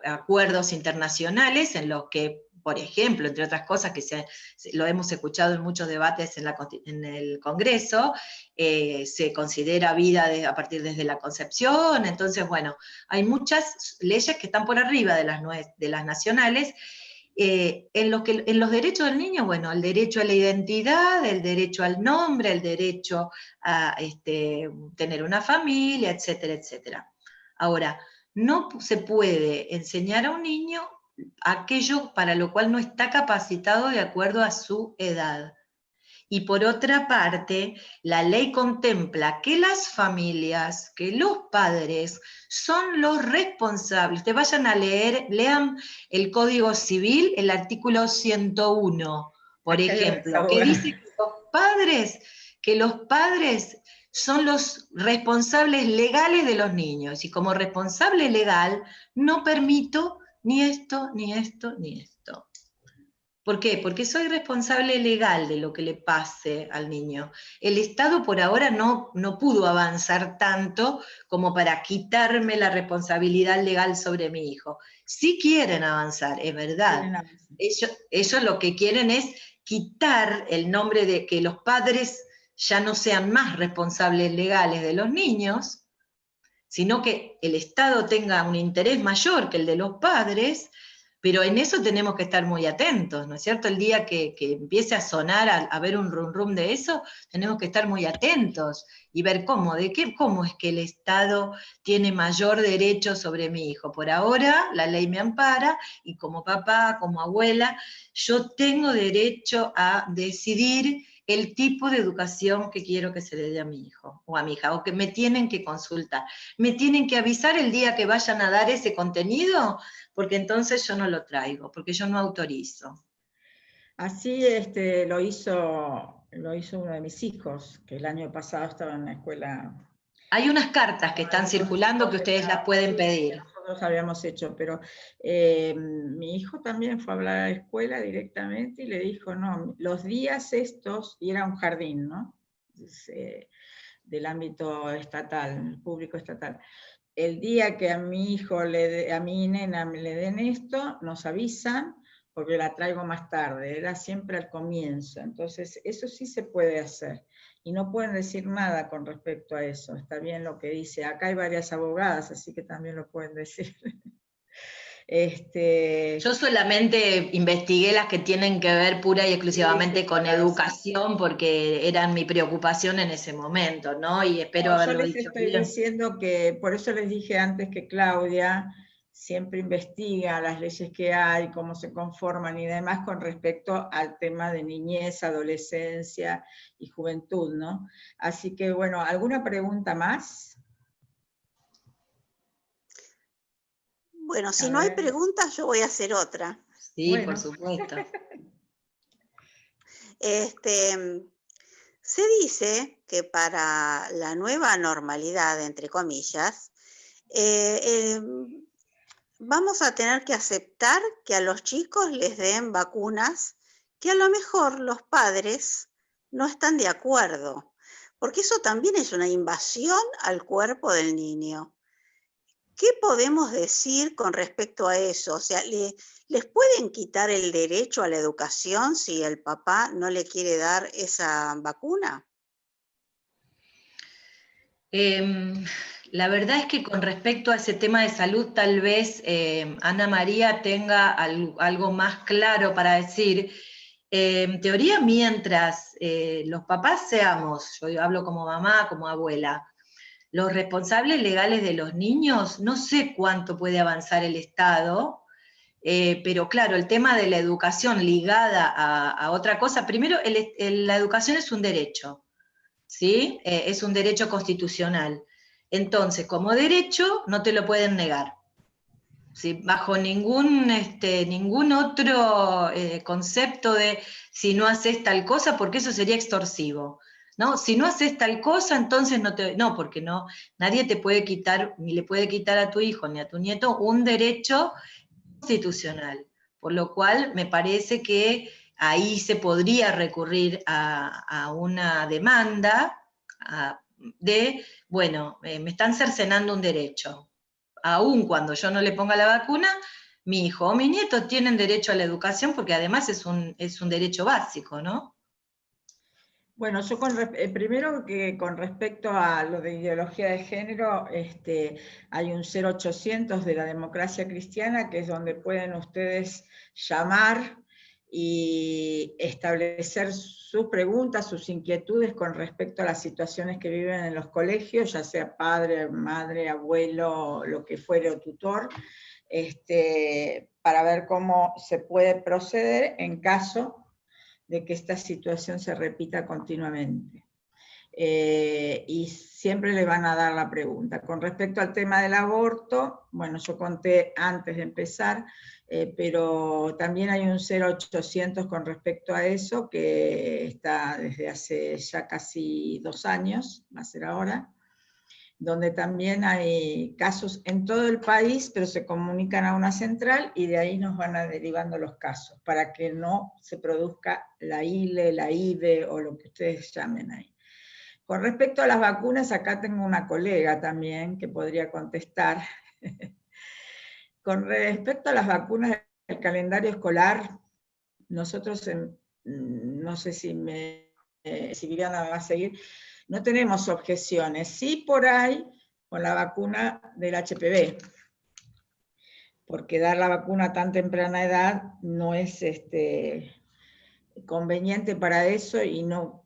acuerdos internacionales en los que, por ejemplo, entre otras cosas que lo hemos escuchado en muchos debates en el Congreso, se considera vida a partir desde la concepción. Entonces, bueno, hay muchas leyes que están por arriba de las nacionales. En los derechos del niño, bueno, el derecho a la identidad, el derecho al nombre, el derecho a tener una familia, etcétera, etcétera. Ahora, no se puede enseñar a un niño aquello para lo cual no está capacitado de acuerdo a su edad. Y por otra parte, la ley contempla que las familias, que los padres son los responsables. Ustedes vayan a lean el Código Civil, el artículo 101, por ejemplo, que dice que los padres son los responsables legales de los niños, y como responsable legal no permito ni esto, ni esto, ni esto. ¿Por qué? Porque soy responsable legal de lo que le pase al niño. El Estado por ahora no pudo avanzar tanto como para quitarme la responsabilidad legal sobre mi hijo. Sí quieren avanzar, es verdad. Ellos lo que quieren es quitar el nombre de que los padres ya no sean más responsables legales de los niños, sino que el Estado tenga un interés mayor que el de los padres. Pero en eso tenemos que estar muy atentos, ¿no es cierto? El día que empiece a sonar, a ver un rum rum de eso, tenemos que estar muy atentos y ver cómo es que el Estado tiene mayor derecho sobre mi hijo. Por ahora, la ley me ampara, y como papá, como abuela, yo tengo derecho a decidir el tipo de educación que quiero que se le dé a mi hijo o a mi hija, o que me tienen que consultar. Me tienen que avisar el día que vayan a dar ese contenido, porque entonces yo no lo traigo, porque yo no autorizo. Así lo hizo uno de mis hijos, que el año pasado estaba en la escuela. Hay unas cartas que están circulando que ustedes las pueden pedir. Nosotros habíamos hecho, pero mi hijo también fue a hablar a la escuela directamente y le dijo, no, los días estos, y era un jardín, ¿no? Del ámbito estatal, público estatal. El día que a mi hijo, a mi nena le den esto, nos avisan, porque la traigo más tarde, era siempre al comienzo. Entonces, eso sí se puede hacer. Y no pueden decir nada con respecto a eso. Está bien lo que dice. Acá hay varias abogadas, así que también lo pueden decir. Yo solamente investigué las que tienen que ver pura y exclusivamente con educación, porque eran mi preocupación en ese momento, ¿no? Y espero haberlo dicho bien. Yo les estoy diciendo que, por eso les dije antes que Claudia siempre investiga las leyes que hay, cómo se conforman y demás con respecto al tema de niñez, adolescencia y juventud, ¿no? Así que, bueno, ¿alguna pregunta más? Bueno, si no hay preguntas, yo voy a hacer otra. Sí, bueno. Por supuesto. Se dice que para la nueva normalidad, entre comillas, vamos a tener que aceptar que a los chicos les den vacunas que a lo mejor los padres no están de acuerdo, porque eso también es una invasión al cuerpo del niño. ¿Qué podemos decir con respecto a eso? O sea, ¿les pueden quitar el derecho a la educación si el papá no le quiere dar esa vacuna? La verdad es que con respecto a ese tema de salud, tal vez Ana María tenga algo más claro para decir. En teoría, mientras los papás seamos, yo hablo como mamá, como abuela, los responsables legales de los niños, no sé cuánto puede avanzar el Estado, pero claro, el tema de la educación ligada a otra cosa, primero, la educación es un derecho, ¿sí? Es un derecho constitucional. Entonces, como derecho, no te lo pueden negar. ¿Sí? Bajo ningún otro concepto de si no haces tal cosa, porque eso sería extorsivo. ¿No? Si no haces tal cosa, entonces no, porque no, nadie te puede quitar, ni le puede quitar a tu hijo ni a tu nieto un derecho constitucional. Por lo cual me parece que ahí se podría recurrir a una demanda de, bueno, me están cercenando un derecho. Aún cuando yo no le ponga la vacuna, mi hijo o mi nieto tienen derecho a la educación, porque además es un derecho básico, ¿no? Bueno, yo primero que con respecto a lo de ideología de género, hay un 0800 de la democracia cristiana, que es donde pueden ustedes llamar y establecer sus preguntas, sus inquietudes con respecto a las situaciones que viven en los colegios, ya sea padre, madre, abuelo, lo que fuere, o tutor, para ver cómo se puede proceder en caso de que esta situación se repita continuamente. y siempre le van a dar la pregunta. Con respecto al tema del aborto, bueno, yo conté antes de empezar, pero también hay un 0800 con respecto a eso, que está desde hace ya casi 2 años, va a ser ahora, donde también hay casos en todo el país, pero se comunican a una central y de ahí nos van a derivando los casos, para que no se produzca la ILE, la IVE o lo que ustedes llamen ahí. Con respecto a las vacunas, acá tengo una colega también que podría contestar. Con respecto a las vacunas del calendario escolar, nosotros, no sé si Viviana me va a seguir, no tenemos objeciones. Sí por ahí con la vacuna del HPV, porque dar la vacuna a tan temprana edad no es conveniente para eso y no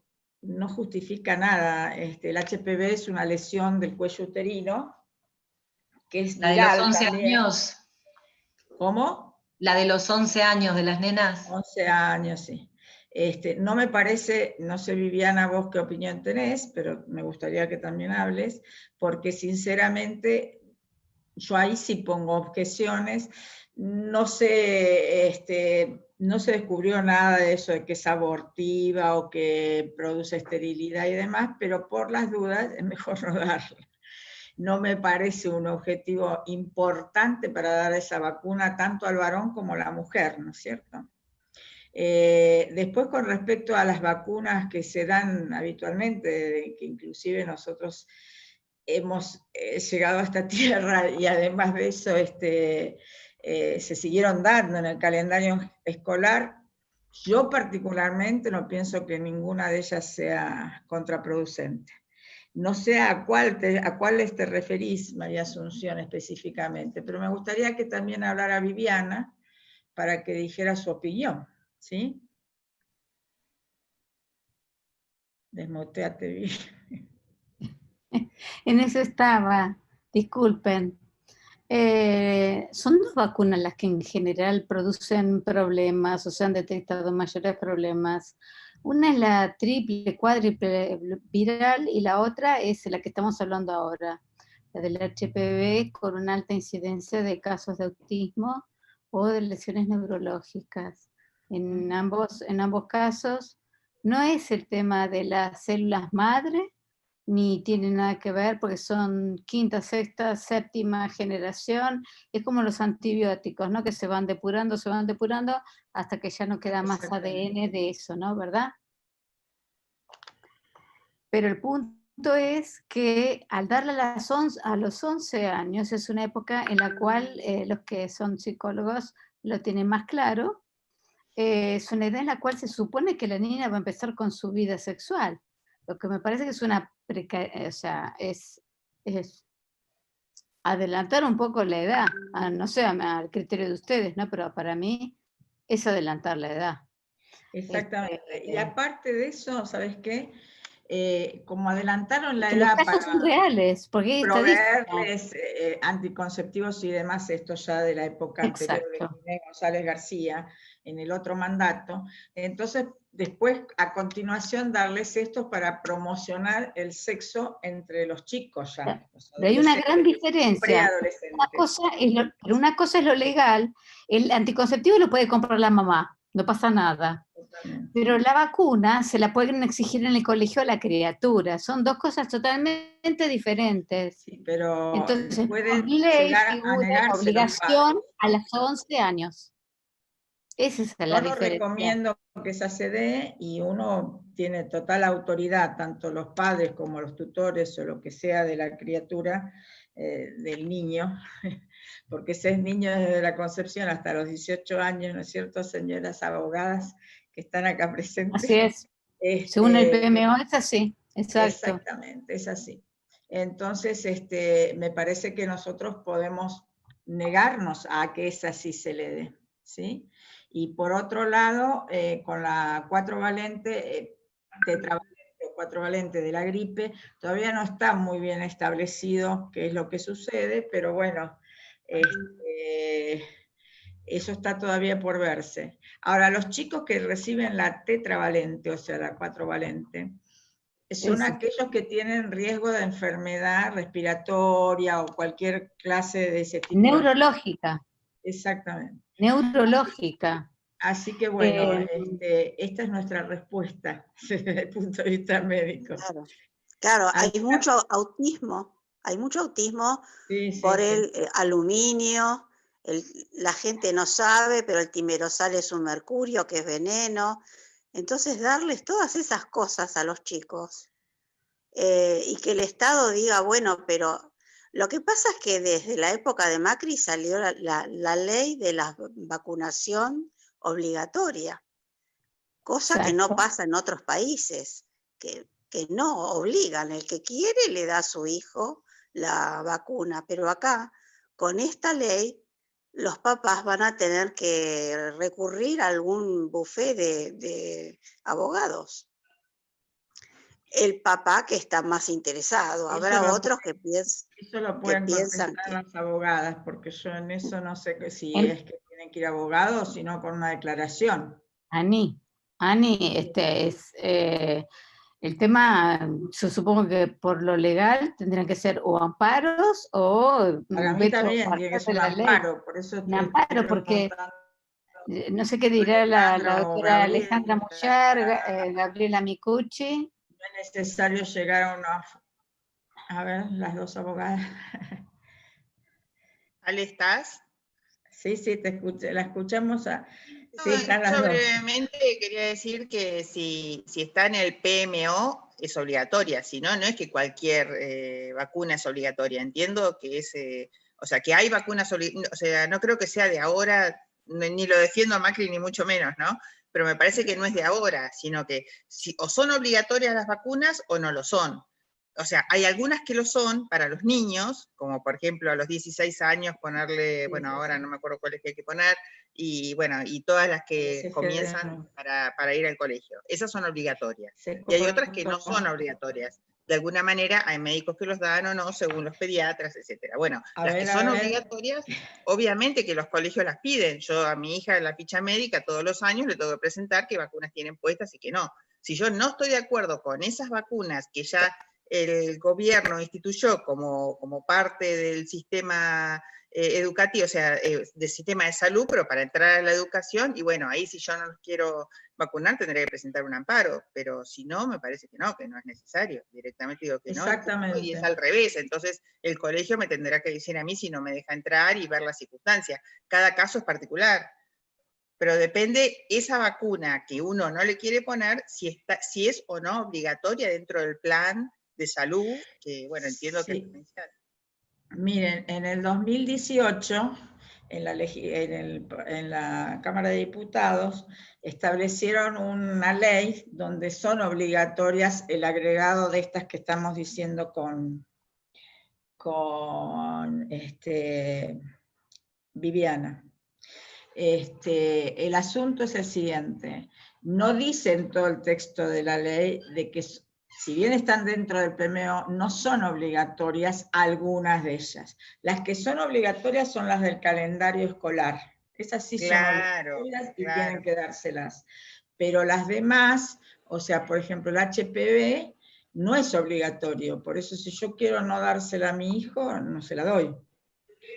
justifica nada. El HPV es una lesión del cuello uterino, que es La de los viral 11 también. años. ¿Cómo? La de los 11 años de las nenas. 11 años, sí. No me parece, no sé Viviana vos qué opinión tenés, pero me gustaría que también hables, porque sinceramente yo ahí sí pongo objeciones. No sé, no se descubrió nada de eso de que es abortiva o que produce esterilidad y demás, pero por las dudas es mejor no darla. No me parece un objetivo importante para dar esa vacuna tanto al varón como a la mujer, ¿no es cierto? Después, con respecto a las vacunas que se dan habitualmente, que inclusive nosotros hemos llegado a esta tierra y además de eso se siguieron dando en el calendario escolar, yo particularmente no pienso que ninguna de ellas sea contraproducente. No sé a cuáles te referís, María Asunción, específicamente, pero me gustaría que también hablara Viviana para que dijera su opinión, ¿sí? Desmuteate, Viviana. En eso estaba, disculpen. Son dos vacunas las que en general producen problemas o se han detectado mayores problemas. Una es la triple, cuádruple viral y la otra es la que estamos hablando ahora, la del HPV con una alta incidencia de casos de autismo o de lesiones neurológicas. En ambos casos no es el tema de las células madre, ni tiene nada que ver porque son quinta, sexta, séptima generación, es como los antibióticos, ¿no? Que se van depurando hasta que ya no queda más ADN de eso, ¿no? ¿Verdad? Pero el punto es que al darle a los 11 años es una época en la cual los que son psicólogos lo tienen más claro, es una edad en la cual se supone que la niña va a empezar con su vida sexual. Lo que me parece que es una o sea, es adelantar un poco la edad, no sé, al criterio de ustedes, ¿no? Pero para mí es adelantar la edad. Exactamente. Y aparte de eso, ¿sabes qué? Como adelantaron la Que edad los casos son reales, porque hay proveerles anticonceptivos y demás, esto ya de la época anterior de Inés González García, en el otro mandato. Entonces, después, a continuación, darles esto para promocionar el sexo entre los chicos ya. Pero hay una gran diferencia. Una cosa es lo legal, el anticonceptivo lo puede comprar la mamá, no pasa nada. Totalmente. Pero la vacuna se la pueden exigir en el colegio a la criatura, son dos cosas totalmente diferentes. Sí, pero entonces, pueden ley llegar a negarse obligación a los 11 años. Esa es la diferencia. Yo no recomiendo que esa se dé y uno tiene total autoridad, tanto los padres como los tutores o lo que sea de la criatura, del niño, porque ese es niño desde la concepción hasta los 18 años, ¿no es cierto, señoras abogadas que están acá presentes? Así es. Según el PMO es así, exacto. Exactamente, es así. Entonces, me parece que nosotros podemos negarnos a que esa sí se le dé, ¿sí? Y por otro lado, con la 4-valente, tetravalente o 4-valente de la gripe, todavía no está muy bien establecido qué es lo que sucede, pero bueno, eso está todavía por verse. Ahora, los chicos que reciben la tetravalente, o sea, la 4-valente, son aquellos que tienen riesgo de enfermedad respiratoria o cualquier clase de ese tipo. Neurológica. Exactamente. Neurológica. Así que bueno, esta es nuestra respuesta desde el punto de vista médico. Claro, hay mucho autismo sí, por el aluminio, la gente no sabe, pero el timerosal es un mercurio que es veneno. Entonces, darles todas esas cosas a los chicos y que el Estado diga, bueno, pero lo que pasa es que desde la época de Macri salió la ley de la vacunación obligatoria, cosa que no pasa en otros países, que no obligan, el que quiere le da a su hijo la vacuna, pero acá, con esta ley, los papás van a tener que recurrir a algún buffet de abogados. El papá que está más interesado, habrá otros que piensan. Eso lo pueden contestar las abogadas, porque yo en eso no sé si es que tienen que ir abogados o si no con una declaración. Ani, el tema, yo supongo que por lo legal tendrían que ser o amparos o para mí también tiene que ser un amparo, por eso un amparo, porque no sé qué dirá la doctora Alejandra Mullar, Gabriela Micucci. No es necesario llegar a unos... A ver, las dos abogadas. ¿Ale, estás? Sí, la escuchamos. Sí, están yo brevemente quería decir que si está en el PMO es obligatoria, si no, no es que cualquier vacuna es obligatoria. Entiendo que o sea, que hay vacunas obligatorias, o sea, no creo que sea de ahora, ni lo defiendo a Macri ni mucho menos, ¿no? Pero me parece que no es de ahora, sino que o son obligatorias las vacunas o no lo son. O sea, hay algunas que lo son para los niños, como por ejemplo a los 16 años ponerle, bueno, ahora no me acuerdo cuáles que hay que poner, y bueno, y todas las que comienzan para ir al colegio. Esas son obligatorias. Y hay otras que no son obligatorias. De alguna manera hay médicos que los dan o no, según los pediatras, etcétera. Bueno, las que son obligatorias, obviamente que los colegios las piden. Yo a mi hija en la ficha médica todos los años le tengo que presentar qué vacunas tienen puestas y qué no. Si yo no estoy de acuerdo con esas vacunas que ya el gobierno instituyó como parte del sistema educativo, o sea, del sistema de salud, pero para entrar a la educación, y bueno, ahí si yo no los quiero vacunar tendré que presentar un amparo, pero si no, me parece que no es necesario, directamente digo que no, y es al revés, entonces el colegio me tendrá que decir a mí si no me deja entrar y ver las circunstancias, cada caso es particular. Pero depende esa vacuna que uno no le quiere poner, si es o no obligatoria dentro del plan de salud, que bueno, entiendo que es esencial. Miren, en el 2018, en la Cámara de Diputados, establecieron una ley donde son obligatorias el agregado de estas que estamos diciendo con Viviana. El asunto es el siguiente, no dice en todo el texto de la ley de que si bien están dentro del PMO, no son obligatorias algunas de ellas. Las que son obligatorias son las del calendario escolar. Esas sí son obligatorias y tienen que dárselas. Pero las demás, o sea, por ejemplo, el HPV no es obligatorio. Por eso si yo quiero no dársela a mi hijo, no se la doy.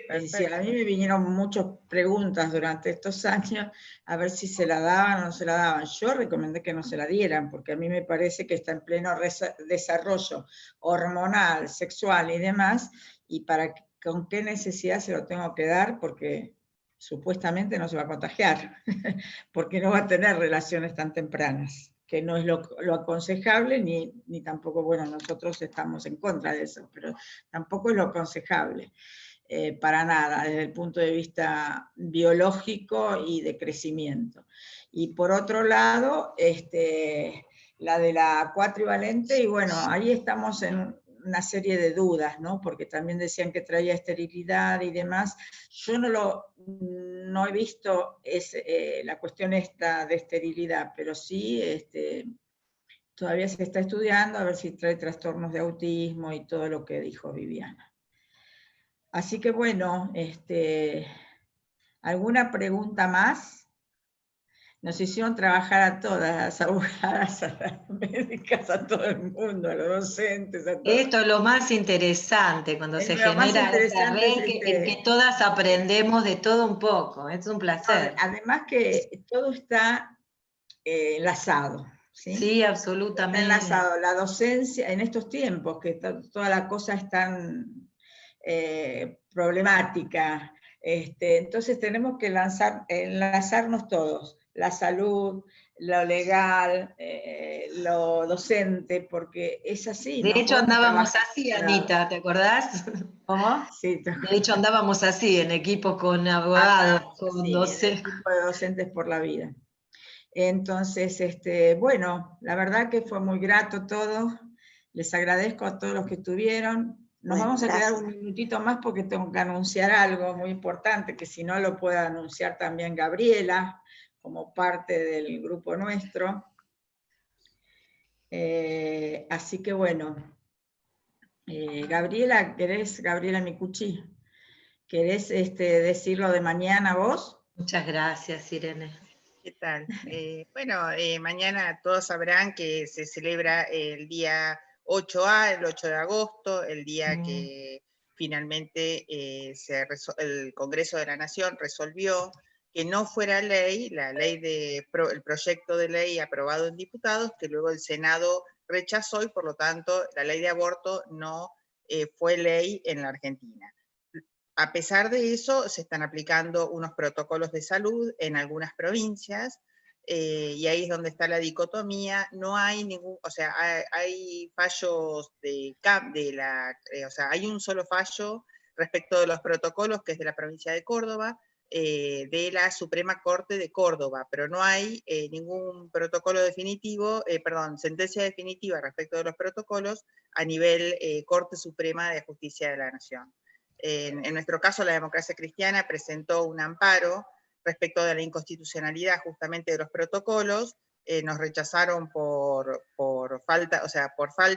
Es decir, a mí me vinieron muchas preguntas durante estos años a ver si se la daban o no se la daban. Yo recomendé que no se la dieran, porque a mí me parece que está en pleno desarrollo hormonal, sexual y demás, y con qué necesidad se lo tengo que dar, porque supuestamente no se va a contagiar, porque no va a tener relaciones tan tempranas, que no es lo aconsejable, ni tampoco, bueno, nosotros estamos en contra de eso, pero tampoco es lo aconsejable. Para nada, desde el punto de vista biológico y de crecimiento. Y por otro lado, la de la cuatrivalente, y bueno, ahí estamos en una serie de dudas, ¿no? Porque también decían que traía esterilidad y demás. Yo no he visto la cuestión esta de esterilidad, pero sí todavía se está estudiando a ver si trae trastornos de autismo y todo lo que dijo Viviana. Así que bueno, ¿alguna pregunta más? Nos hicieron trabajar a todas, a las abogadas, a las médicas, a todo el mundo, a los docentes, a todos. Esto es lo más interesante cuando se Lo más genera esta interesante red, es en que todas aprendemos de todo un poco. Es un placer. Además que todo está enlazado. ¿Sí? Sí, absolutamente. Está enlazado la docencia en estos tiempos, que toda la cosa es tan problemática. Entonces tenemos que enlazarnos todos, la salud, lo legal, lo docente, porque es así. De hecho andábamos así, Anita, ¿te acordás? ¿Cómo? Sí, de hecho andábamos así, en equipo con abogados, con docentes. Equipo de docentes por la vida. Entonces, bueno, la verdad que fue muy grato todo. Les agradezco a todos los que estuvieron. Nos vamos a quedar un minutito más porque tengo que anunciar algo muy importante, que si no lo puede anunciar también Gabriela, como parte del grupo nuestro. Así que bueno, Gabriela, Gabriela Micucci, ¿querés decirlo de mañana vos? Muchas gracias, Irene. ¿Qué tal? Bueno, mañana todos sabrán que se celebra el día 8A, el 8 de agosto, el día que finalmente el Congreso de la Nación resolvió que no fuera ley, el proyecto de ley aprobado en diputados, que luego el Senado rechazó y por lo tanto la ley de aborto no fue ley en la Argentina. A pesar de eso, se están aplicando unos protocolos de salud en algunas provincias, y ahí es donde está la dicotomía. No hay ningún, o sea, hay fallos o sea, hay un solo fallo respecto de los protocolos, que es de la provincia de Córdoba, de la Suprema Corte de Córdoba, pero no hay ningún protocolo definitivo, sentencia definitiva respecto de los protocolos a nivel Corte Suprema de Justicia de la Nación. En nuestro caso, la Democracia Cristiana presentó un amparo respecto de la inconstitucionalidad justamente de los protocolos. Nos rechazaron por falta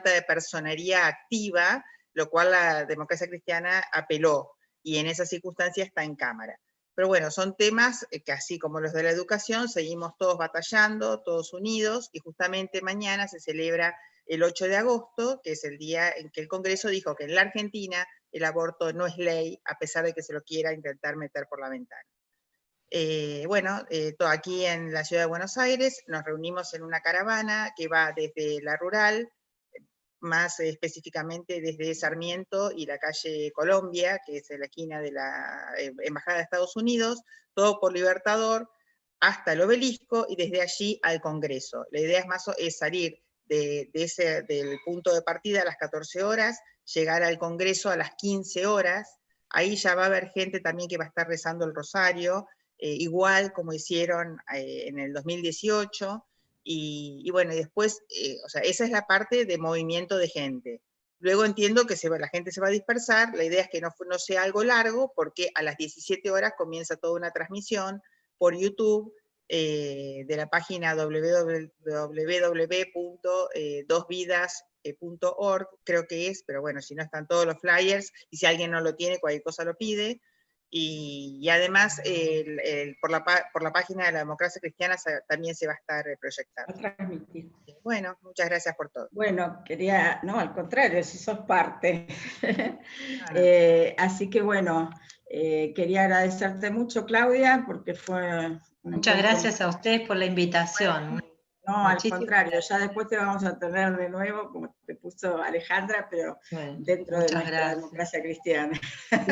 de personería activa, lo cual la Democracia Cristiana apeló, y en esa circunstancia está en Cámara. Pero bueno, son temas que, así como los de la educación, seguimos todos batallando, todos unidos, y justamente mañana se celebra el 8 de agosto, que es el día en que el Congreso dijo que en la Argentina el aborto no es ley, a pesar de que se lo quiera intentar meter por la ventana. Aquí en la ciudad de Buenos Aires nos reunimos en una caravana que va desde la rural, más específicamente desde Sarmiento y la calle Colombia, que es en la esquina de la Embajada de Estados Unidos, todo por Libertador, hasta el Obelisco, y desde allí al Congreso. La idea es salir del punto de partida a las 14 horas, llegar al Congreso a las 15 horas, ahí ya va a haber gente también que va a estar rezando el rosario, igual como hicieron en el 2018, y bueno, y después, o sea, esa es la parte de movimiento de gente. Luego entiendo que la gente se va a dispersar, la idea es que no sea algo largo, porque a las 17 horas comienza toda una transmisión por YouTube, de la página www.dosvidas.org, creo que es, pero bueno, si no están todos los flyers, y si alguien no lo tiene, cualquier cosa lo pide. Y además, por la página de la Democracia Cristiana también se va a estar proyectando. Bueno, muchas gracias por todo. Bueno, no, al contrario, si sos parte. Así que bueno, quería agradecerte mucho, Claudia, porque fue... Muchas gracias a ustedes por la invitación. No, al contrario, ya después te vamos a tener de nuevo, como te puso Alejandra, pero dentro de nuestra Democracia Cristiana.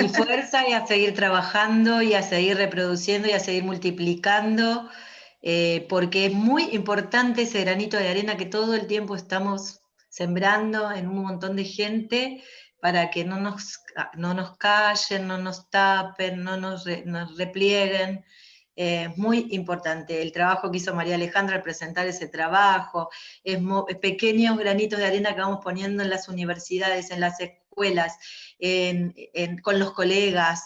Y fuerza, y a seguir trabajando, y a seguir reproduciendo, y a seguir multiplicando, porque es muy importante ese granito de arena que todo el tiempo estamos sembrando en un montón de gente, para que no nos callen, no nos tapen, no nos replieguen. Muy importante el trabajo que hizo María Alejandra al presentar ese trabajo, pequeños granitos de arena que vamos poniendo en las universidades, en las escuelas, con los colegas,